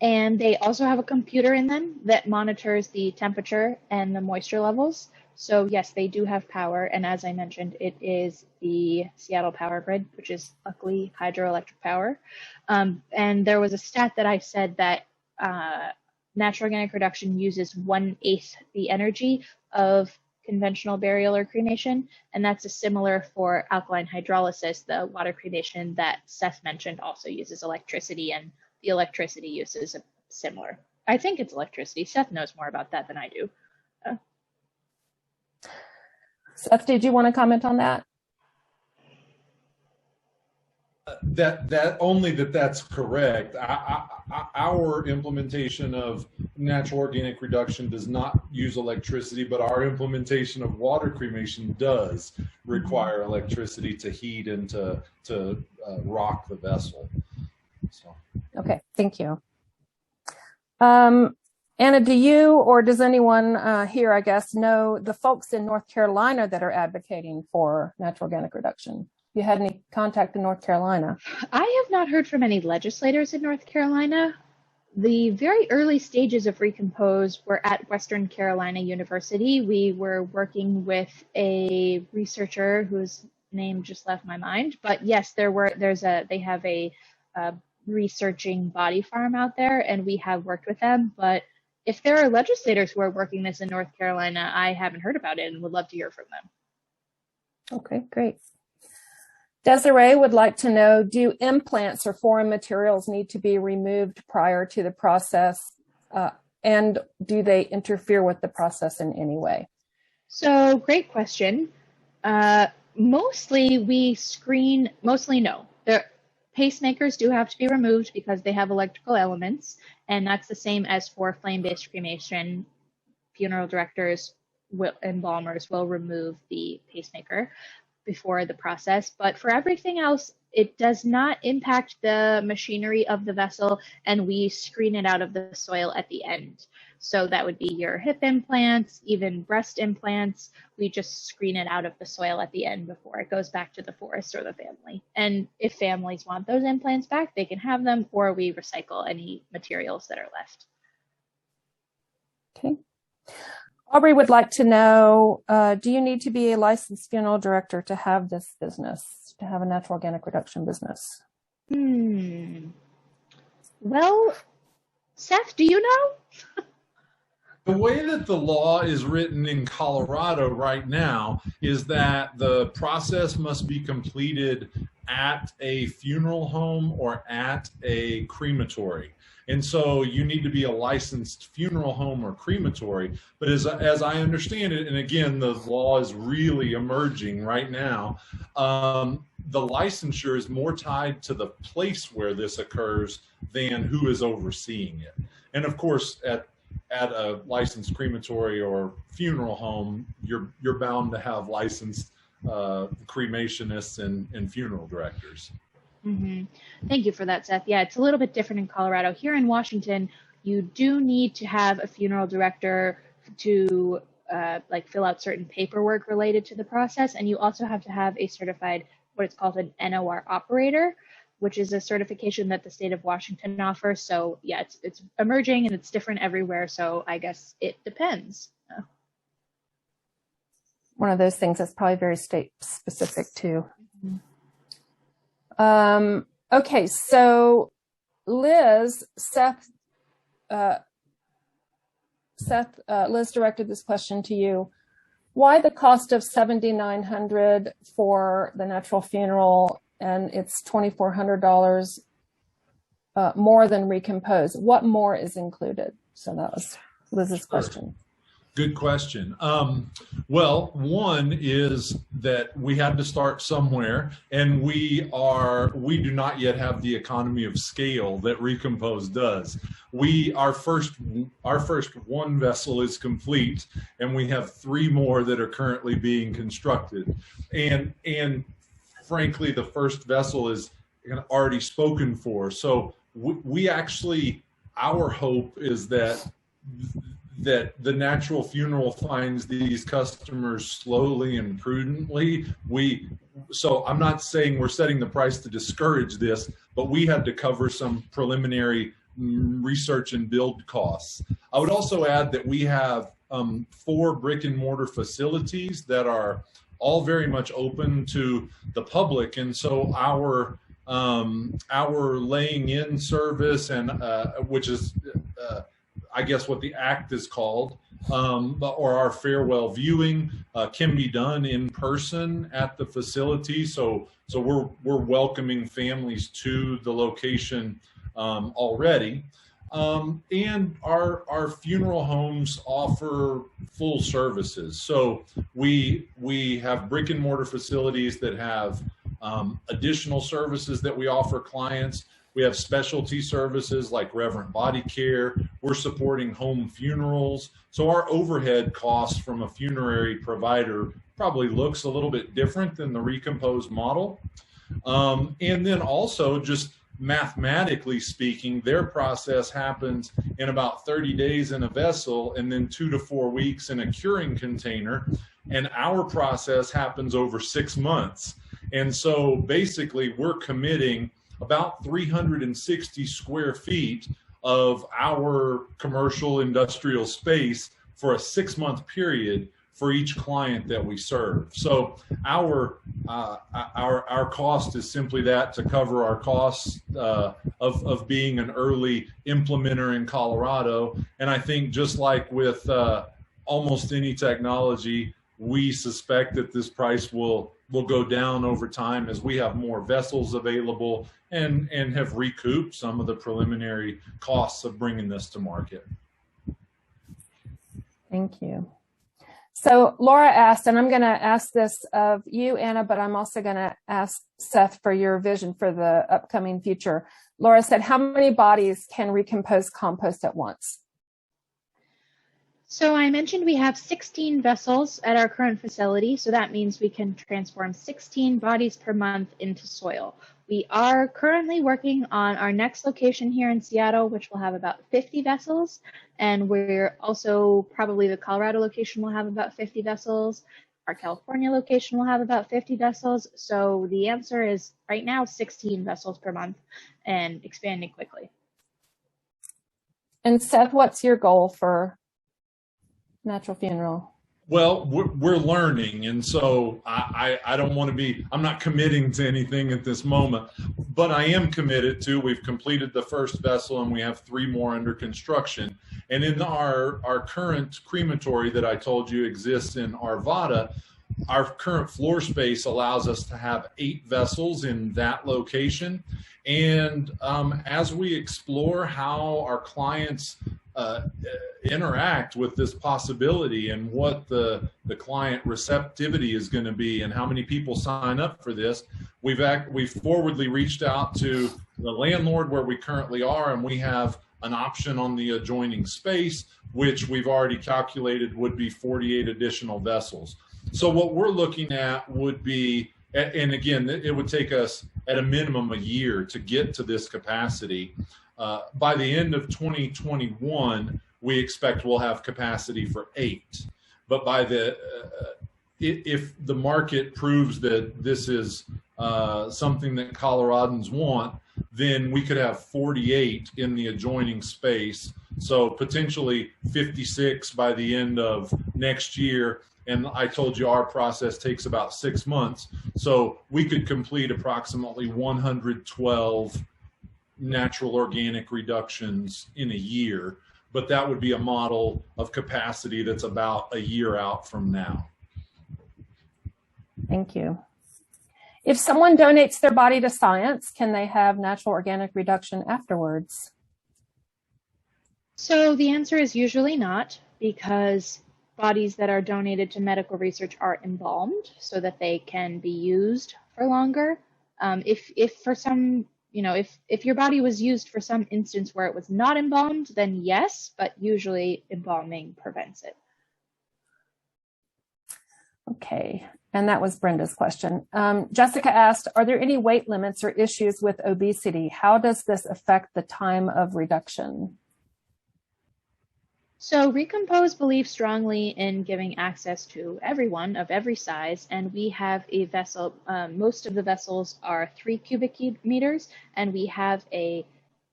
And they also have a computer in them that monitors the temperature and the moisture levels. So yes, they do have power. And as I mentioned, it is the Seattle Power Grid, which is luckily hydroelectric power. And there was a stat that I said that natural organic reduction uses 1/8 the energy of conventional burial or cremation. And that's a similar for alkaline hydrolysis. The water cremation that Seth mentioned also uses electricity, and the electricity use is similar. I think it's electricity. Seth knows more about that than I do. Seth, did you want to comment on that? That's correct. Our implementation of natural organic reduction does not use electricity, but our implementation of water cremation does require electricity to heat and to rock the vessel. So. Okay, thank you. Anna, do you or does anyone here, I guess, know the folks in North Carolina that are advocating for natural organic reduction? You had any contact in North Carolina? I have not heard from any legislators in North Carolina. The very early stages of Recompose were at Western Carolina University. We were working with a researcher whose name just left my mind. But yes, they have a researching body farm out there, and we have worked with them. But if there are legislators who are working this in North Carolina, I haven't heard about it and would love to hear from them. Okay, great. Desiree would like to know, do implants or foreign materials need to be removed prior to the process? And do they interfere with the process in any way? So great question. Mostly we screen, mostly no. pacemakers do have to be removed because they have electrical elements, and that's the same as for flame-based cremation. Funeral directors embalmers will remove the pacemaker before the process, but for everything else, it does not impact the machinery of the vessel, and we screen it out of the soil at the end. So that would be your hip implants, even breast implants. We just screen it out of the soil at the end before it goes back to the forest or the family. And if families want those implants back, they can have them, or we recycle any materials that are left. Okay. Aubrey would like to know, do you need to be a licensed funeral director to have this business, to have a natural organic reduction business? Well, Seth, do you know? The way that the law is written in Colorado right now is that the process must be completed at a funeral home or at a crematory. And so you need to be a licensed funeral home or crematory. But as I understand it, and again, the law is really emerging right now, the licensure is more tied to the place where this occurs than who is overseeing it. And of course, at a licensed crematory or funeral home, you're bound to have licensed cremationists and funeral directors. Mm-hmm. Thank you for that, Seth. Yeah, it's a little bit different in Colorado. Here in Washington, you do need to have a funeral director to fill out certain paperwork related to the process, and you also have to have a certified, what it's called an NOR operator, which is a certification that the state of Washington offers. So yeah, it's emerging and it's different everywhere. So I guess it depends. One of those things that's probably very state specific too. Mm-hmm. Okay, so Liz, Liz directed this question to you. Why the cost of $7,900 for the natural funeral and it's $2,400 more than Recompose? What more is included? So that was Liz's question. Good question. Well, one is that we had to start somewhere, and we do not yet have the economy of scale that Recompose does. Our first one vessel is complete, and we have 3 more that are currently being constructed. And frankly, the first vessel is already spoken for. So we actually, our hope is that the natural funeral finds these customers slowly and prudently. So I'm not saying we're setting the price to discourage this, but we had to cover some preliminary research and build costs. I would also add that we have 4 brick and mortar facilities that are all very much open to the public, and so our laying in service and which is I guess what the act is called, or our farewell viewing can be done in person at the facility. So we're welcoming families to the location already. And our funeral homes offer full services. So we have brick and mortar facilities that have additional services that we offer clients. We have specialty services like reverent body care. We're supporting home funerals. So our overhead costs from a funerary provider probably looks a little bit different than the Recompose model. And then also, just mathematically speaking, their process happens in about 30 days in a vessel and then 2 to 4 weeks in a curing container. And our process happens over 6 months. And so basically we're committing about 360 square feet of our commercial industrial space for a 6-month period for each client that we serve. So our cost is simply that, to cover our costs of being an early implementer in Colorado. And I think just like with almost any technology, we suspect that this price will go down over time as we have more vessels available and have recouped some of the preliminary costs of bringing this to market. Thank you. So Laura asked, and I'm going to ask this of you, Anna, but I'm also going to ask Seth for your vision for the upcoming future. Laura said, how many bodies can Recompose compost at once? So I mentioned we have 16 vessels at our current facility, so that means we can transform 16 bodies per month into soil. We are currently working on our next location here in Seattle, which will have about 50 vessels, and we're also probably the Colorado location will have about 50 vessels. Our California location will have about 50 vessels. So the answer is right now 16 vessels per month and expanding quickly. And Seth, what's your goal for Natural Funeral? Well, we're learning, and so I don't want to be, I'm not committing to anything at this moment, but I am committed to, we've completed the first vessel and we have 3 more under construction. And in our current crematory that I told you exists in Arvada, our current floor space allows us to have 8 vessels in that location. And as we explore how our clients interact with this possibility and what the client receptivity is going to be and how many people sign up for this, we've forwardly reached out to the landlord where we currently are, and we have an option on the adjoining space, which we've already calculated would be 48 additional vessels. So what we're looking at would be, and again, it would take us at a minimum a year to get to this capacity. By the end of 2021, we expect we'll have capacity for 8. But by if the market proves that this is something that Coloradans want, then we could have 48 in the adjoining space. So potentially 56 by the end of next year. And I told you our process takes about 6 months. So we could complete approximately 112 natural organic reductions in a year, but that would be a model of capacity that's about a year out from now. Thank you. If someone donates their body to science, can they have natural organic reduction afterwards? So the answer is usually not, because bodies that are donated to medical research are embalmed so that they can be used for longer. If for some, if your body was used for some instance where it was not embalmed, then yes, but usually embalming prevents it. Okay, and that was Brenda's question. Jessica asked, are there any weight limits or issues with obesity? How does this affect the time of reduction? So Recompose believes strongly in giving access to everyone of every size, and we have a vessel, most of the vessels are 3 cubic meters, and we have a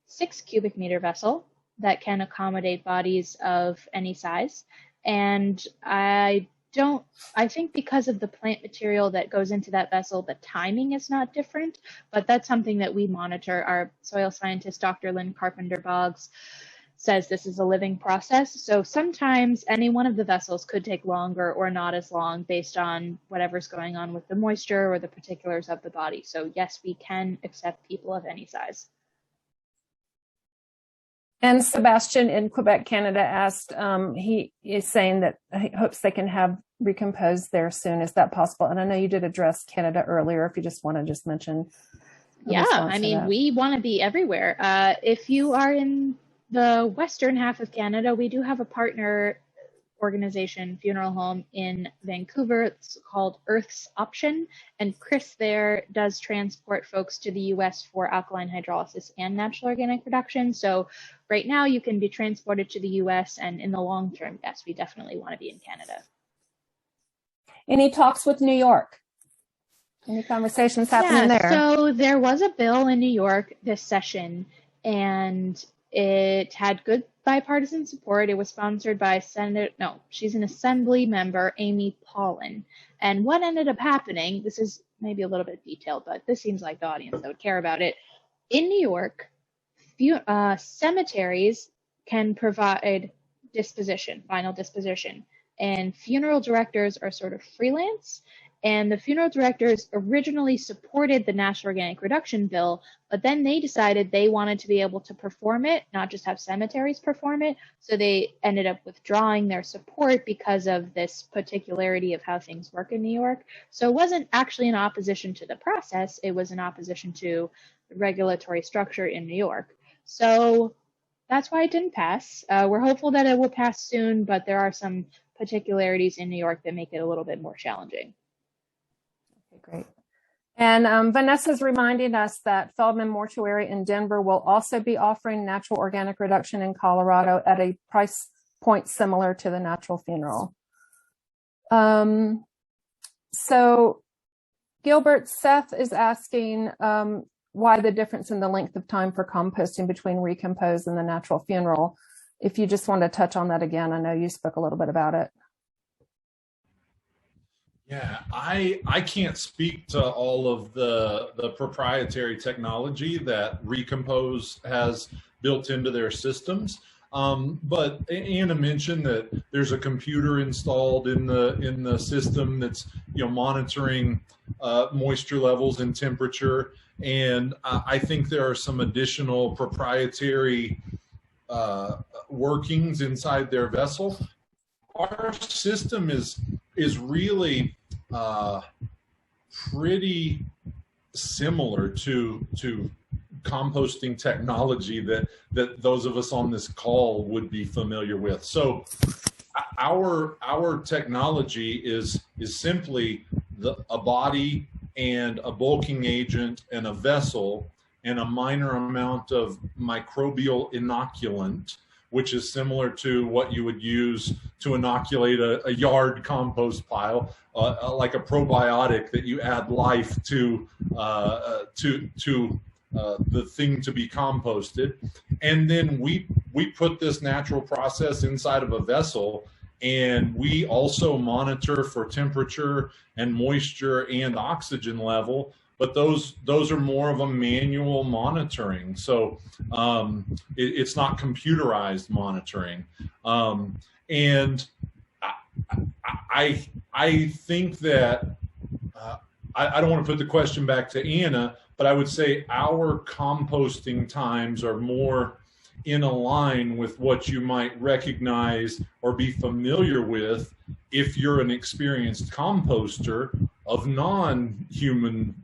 6 cubic meter vessel that can accommodate bodies of any size. And I think because of the plant material that goes into that vessel, the timing is not different, but that's something that we monitor. Our soil scientist, Dr. Lynn Carpenter-Boggs, says this is a living process. So sometimes any one of the vessels could take longer or not as long based on whatever's going on with the moisture or the particulars of the body. So yes, we can accept people of any size. And Sebastian in Quebec, Canada asked, he is saying that he hopes they can have Recompose there soon. Is that possible? And I know you did address Canada earlier, if you just want to just mention. Yeah, I mean, we want to be everywhere. If you are in the western half of Canada, we do have a partner organization, funeral home in Vancouver. It's called Earth's Option, and Chris there does transport folks to the US for alkaline hydrolysis and natural organic reduction. So right now you can be transported to the US, and in the long term, yes, we definitely want to be in Canada. Any talks with New York? Any conversations happening there? So there was a bill in New York this session, and it had good bipartisan support. It was sponsored by she's an assembly member, Amy Paulin. And what ended up happening, this is maybe a little bit detailed, but this seems like the audience that would care about it. In New York, cemeteries can provide final disposition, and funeral directors are sort of freelance. And the funeral directors originally supported the National Organic Reduction Bill, but then they decided they wanted to be able to perform it, not just have cemeteries perform it. So they ended up withdrawing their support because of this particularity of how things work in New York. So it wasn't actually in opposition to the process, it was in opposition to the regulatory structure in New York. So that's why it didn't pass. We're hopeful that it will pass soon, but there are some particularities in New York that make it a little bit more challenging. Okay, great. And Vanessa's reminding us that Feldman Mortuary in Denver will also be offering natural organic reduction in Colorado at a price point similar to the natural funeral. So Gilbert, Seth is asking why the difference in the length of time for composting between Recompose and the natural funeral. If you just want to touch on that again, I know you spoke a little bit about it. Yeah, I can't speak to all of the proprietary technology that Recompose has built into their systems. But Anna mentioned that there's a computer installed in the system that's monitoring moisture levels and temperature, and I think there are some additional proprietary workings inside their vessel. Our system is really pretty similar to composting technology that those of us on this call would be familiar with. So our technology is simply a body and a bulking agent and a vessel and a minor amount of microbial inoculant, which is similar to what you would use to inoculate a yard compost pile, like a probiotic that you add life to the thing to be composted. And then we put this natural process inside of a vessel, and we also monitor for temperature and moisture and oxygen level. But those are more of a manual monitoring, so it's not computerized monitoring. And I think that I don't want to put the question back to Anna, but I would say our composting times are more in a line with what you might recognize or be familiar with if you're an experienced composter of non-human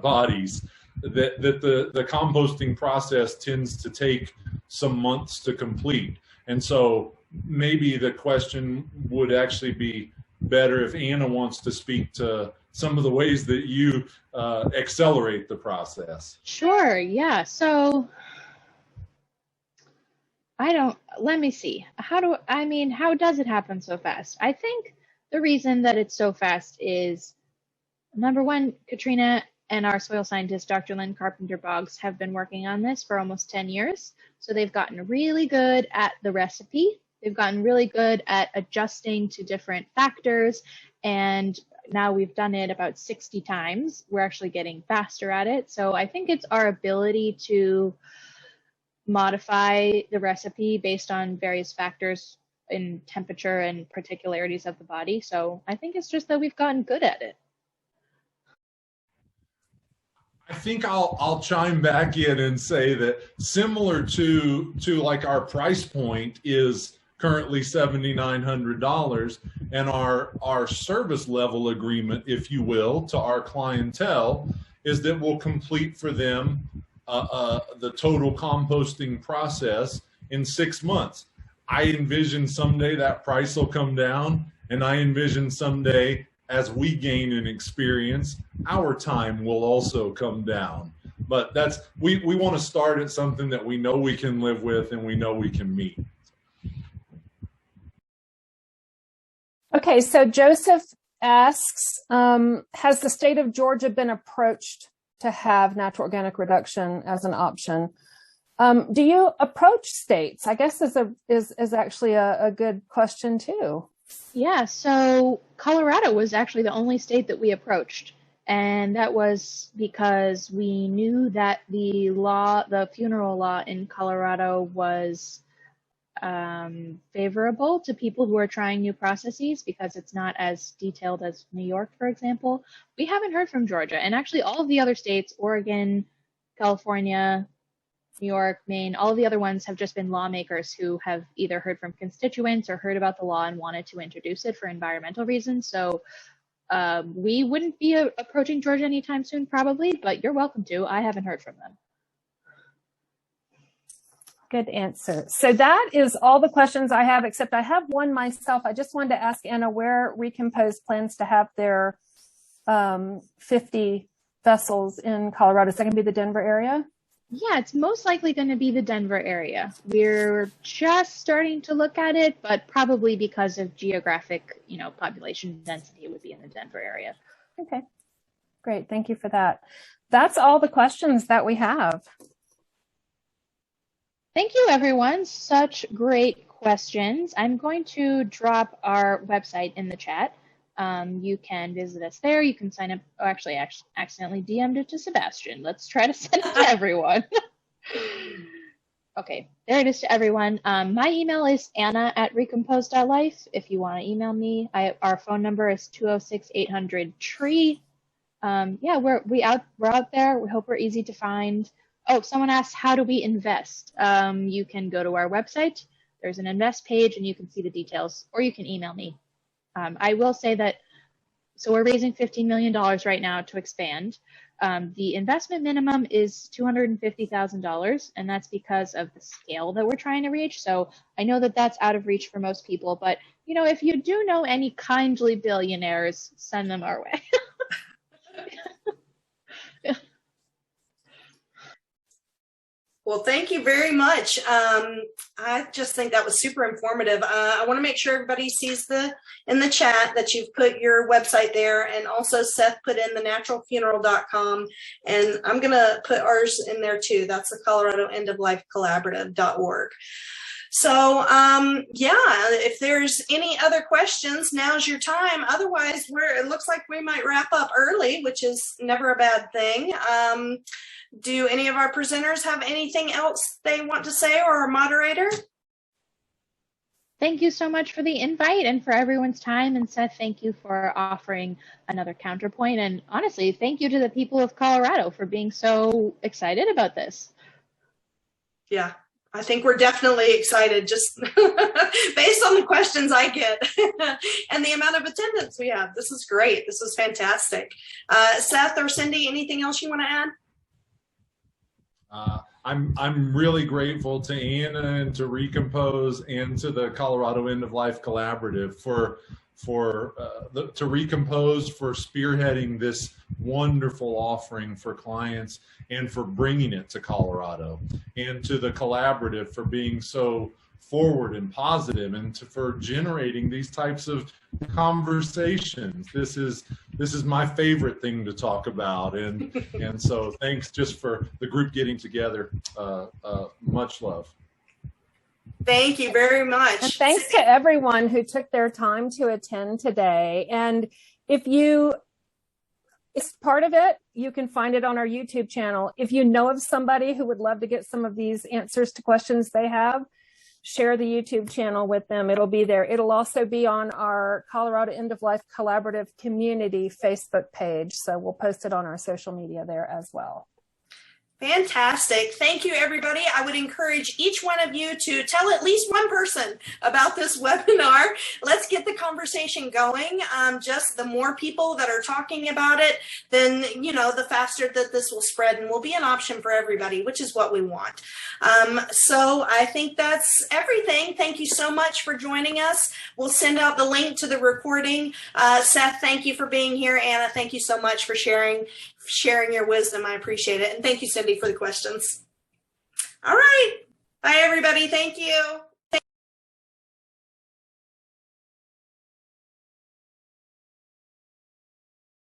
bodies, that the composting process tends to take some months to complete. And so maybe the question would actually be better if Anna wants to speak to some of the ways that you accelerate the process. Sure, yeah. So let me see. How does it happen so fast? I think the reason that it's so fast is, number one, Katrina and our soil scientist, Dr. Lynn Carpenter-Boggs, have been working on this for almost 10 years. So they've gotten really good at the recipe. They've gotten really good at adjusting to different factors. And now we've done it about 60 times. We're actually getting faster at it. So I think it's our ability to modify the recipe based on various factors in temperature and particularities of the body. So I think it's just that we've gotten good at it. I think I'll chime back in and say that similar to like our price point is currently $7,900, and our service level agreement, if you will, to our clientele is that we'll complete for them the total composting process in 6 months. I envision someday that price will come down, and I envision someday as we gain an experience, our time will also come down. But we want to start at something that we know we can live with and we know we can meet. Okay, so Joseph asks, has the state of Georgia been approached to have natural organic reduction as an option? Do you approach states? I guess is actually a good question too. Yeah, so Colorado was actually the only state that we approached. And that was because we knew that the funeral law in Colorado was favorable to people who are trying new processes because it's not as detailed as New York, for example. We haven't heard from Georgia, and actually all of the other states, Oregon, California, New York, Maine, all of the other ones have just been lawmakers who have either heard from constituents or heard about the law and wanted to introduce it for environmental reasons. So we wouldn't be approaching Georgia anytime soon, probably, but you're welcome to. I haven't heard from them. Good answer. So that is all the questions I have, except I have one myself. I just wanted to ask Anna where Recompose plans to have their 50 vessels in Colorado. Is that going to be the Denver area? Yeah, it's most likely going to be the Denver area. We're just starting to look at it, but probably because of geographic, population density, it would be in the Denver area. Okay, great. Thank you for that. That's all the questions that we have. Thank you, everyone. Such great questions. I'm going to drop our website in the chat. You can visit us there. You can sign up. Oh, actually, I accidentally DM'd it to Sebastian. Let's try to send it to everyone. Okay, there it is to everyone. My email is anna@recompose.life. If you want to email me, our phone number is 206-800-TREE. Yeah, we're out there. We hope we're easy to find. Oh, someone asked, how do we invest? You can go to our website. There's an invest page, and you can see the details, or you can email me. I will say that, so we're raising $15 million right now to expand. The investment minimum is $250,000, and that's because of the scale that we're trying to reach. So I know that that's out of reach for most people, but if you do know any kindly billionaires, send them our way. Well, thank you very much. I just think that was super informative. I want to make sure everybody sees in the chat that you've put your website there, and also Seth put in the naturalfuneral.com, and I'm going to put ours in there too. That's the Colorado End of Life Collaborative.org. So, yeah, if there's any other questions, now's your time. Otherwise, it looks like we might wrap up early, which is never a bad thing. Do any of our presenters have anything else they want to say, or our moderator? Thank you so much for the invite and for everyone's time. And Seth, thank you for offering another counterpoint. And honestly, thank you to the people of Colorado for being so excited about this. Yeah, I think we're definitely excited, just based on the questions I get and the amount of attendance we have. This is great. This is fantastic. Seth or Cindy, anything else you want to add? I'm really grateful to Anna and to Recompose and to the Colorado End of Life Collaborative to Recompose for spearheading this wonderful offering for clients and for bringing it to Colorado, and to the collaborative for being so forward and positive, and for generating these types of conversations. This is my favorite thing to talk about, and so thanks just for the group getting together. Much love. Thank you very much. And thanks to everyone who took their time to attend today. And if it's part of it, you can find it on our YouTube channel. If you know of somebody who would love to get some of these answers to questions they have, share the YouTube channel with them. It'll be there. It'll also be on our Colorado End of Life Collaborative Community Facebook page. So we'll post it on our social media there as well. Fantastic. Thank you, everybody. I would encourage each one of you to tell at least one person about this webinar. Let's get the conversation going. Just the more people that are talking about it, then, the faster that this will spread and will be an option for everybody, which is what we want. So I think that's everything. Thank you so much for joining us. We'll send out the link to the recording. Seth, thank you for being here. Anna, thank you so much for sharing your wisdom. I appreciate it. And thank you, Cindy, for the questions. All right. Bye, everybody. Thank you.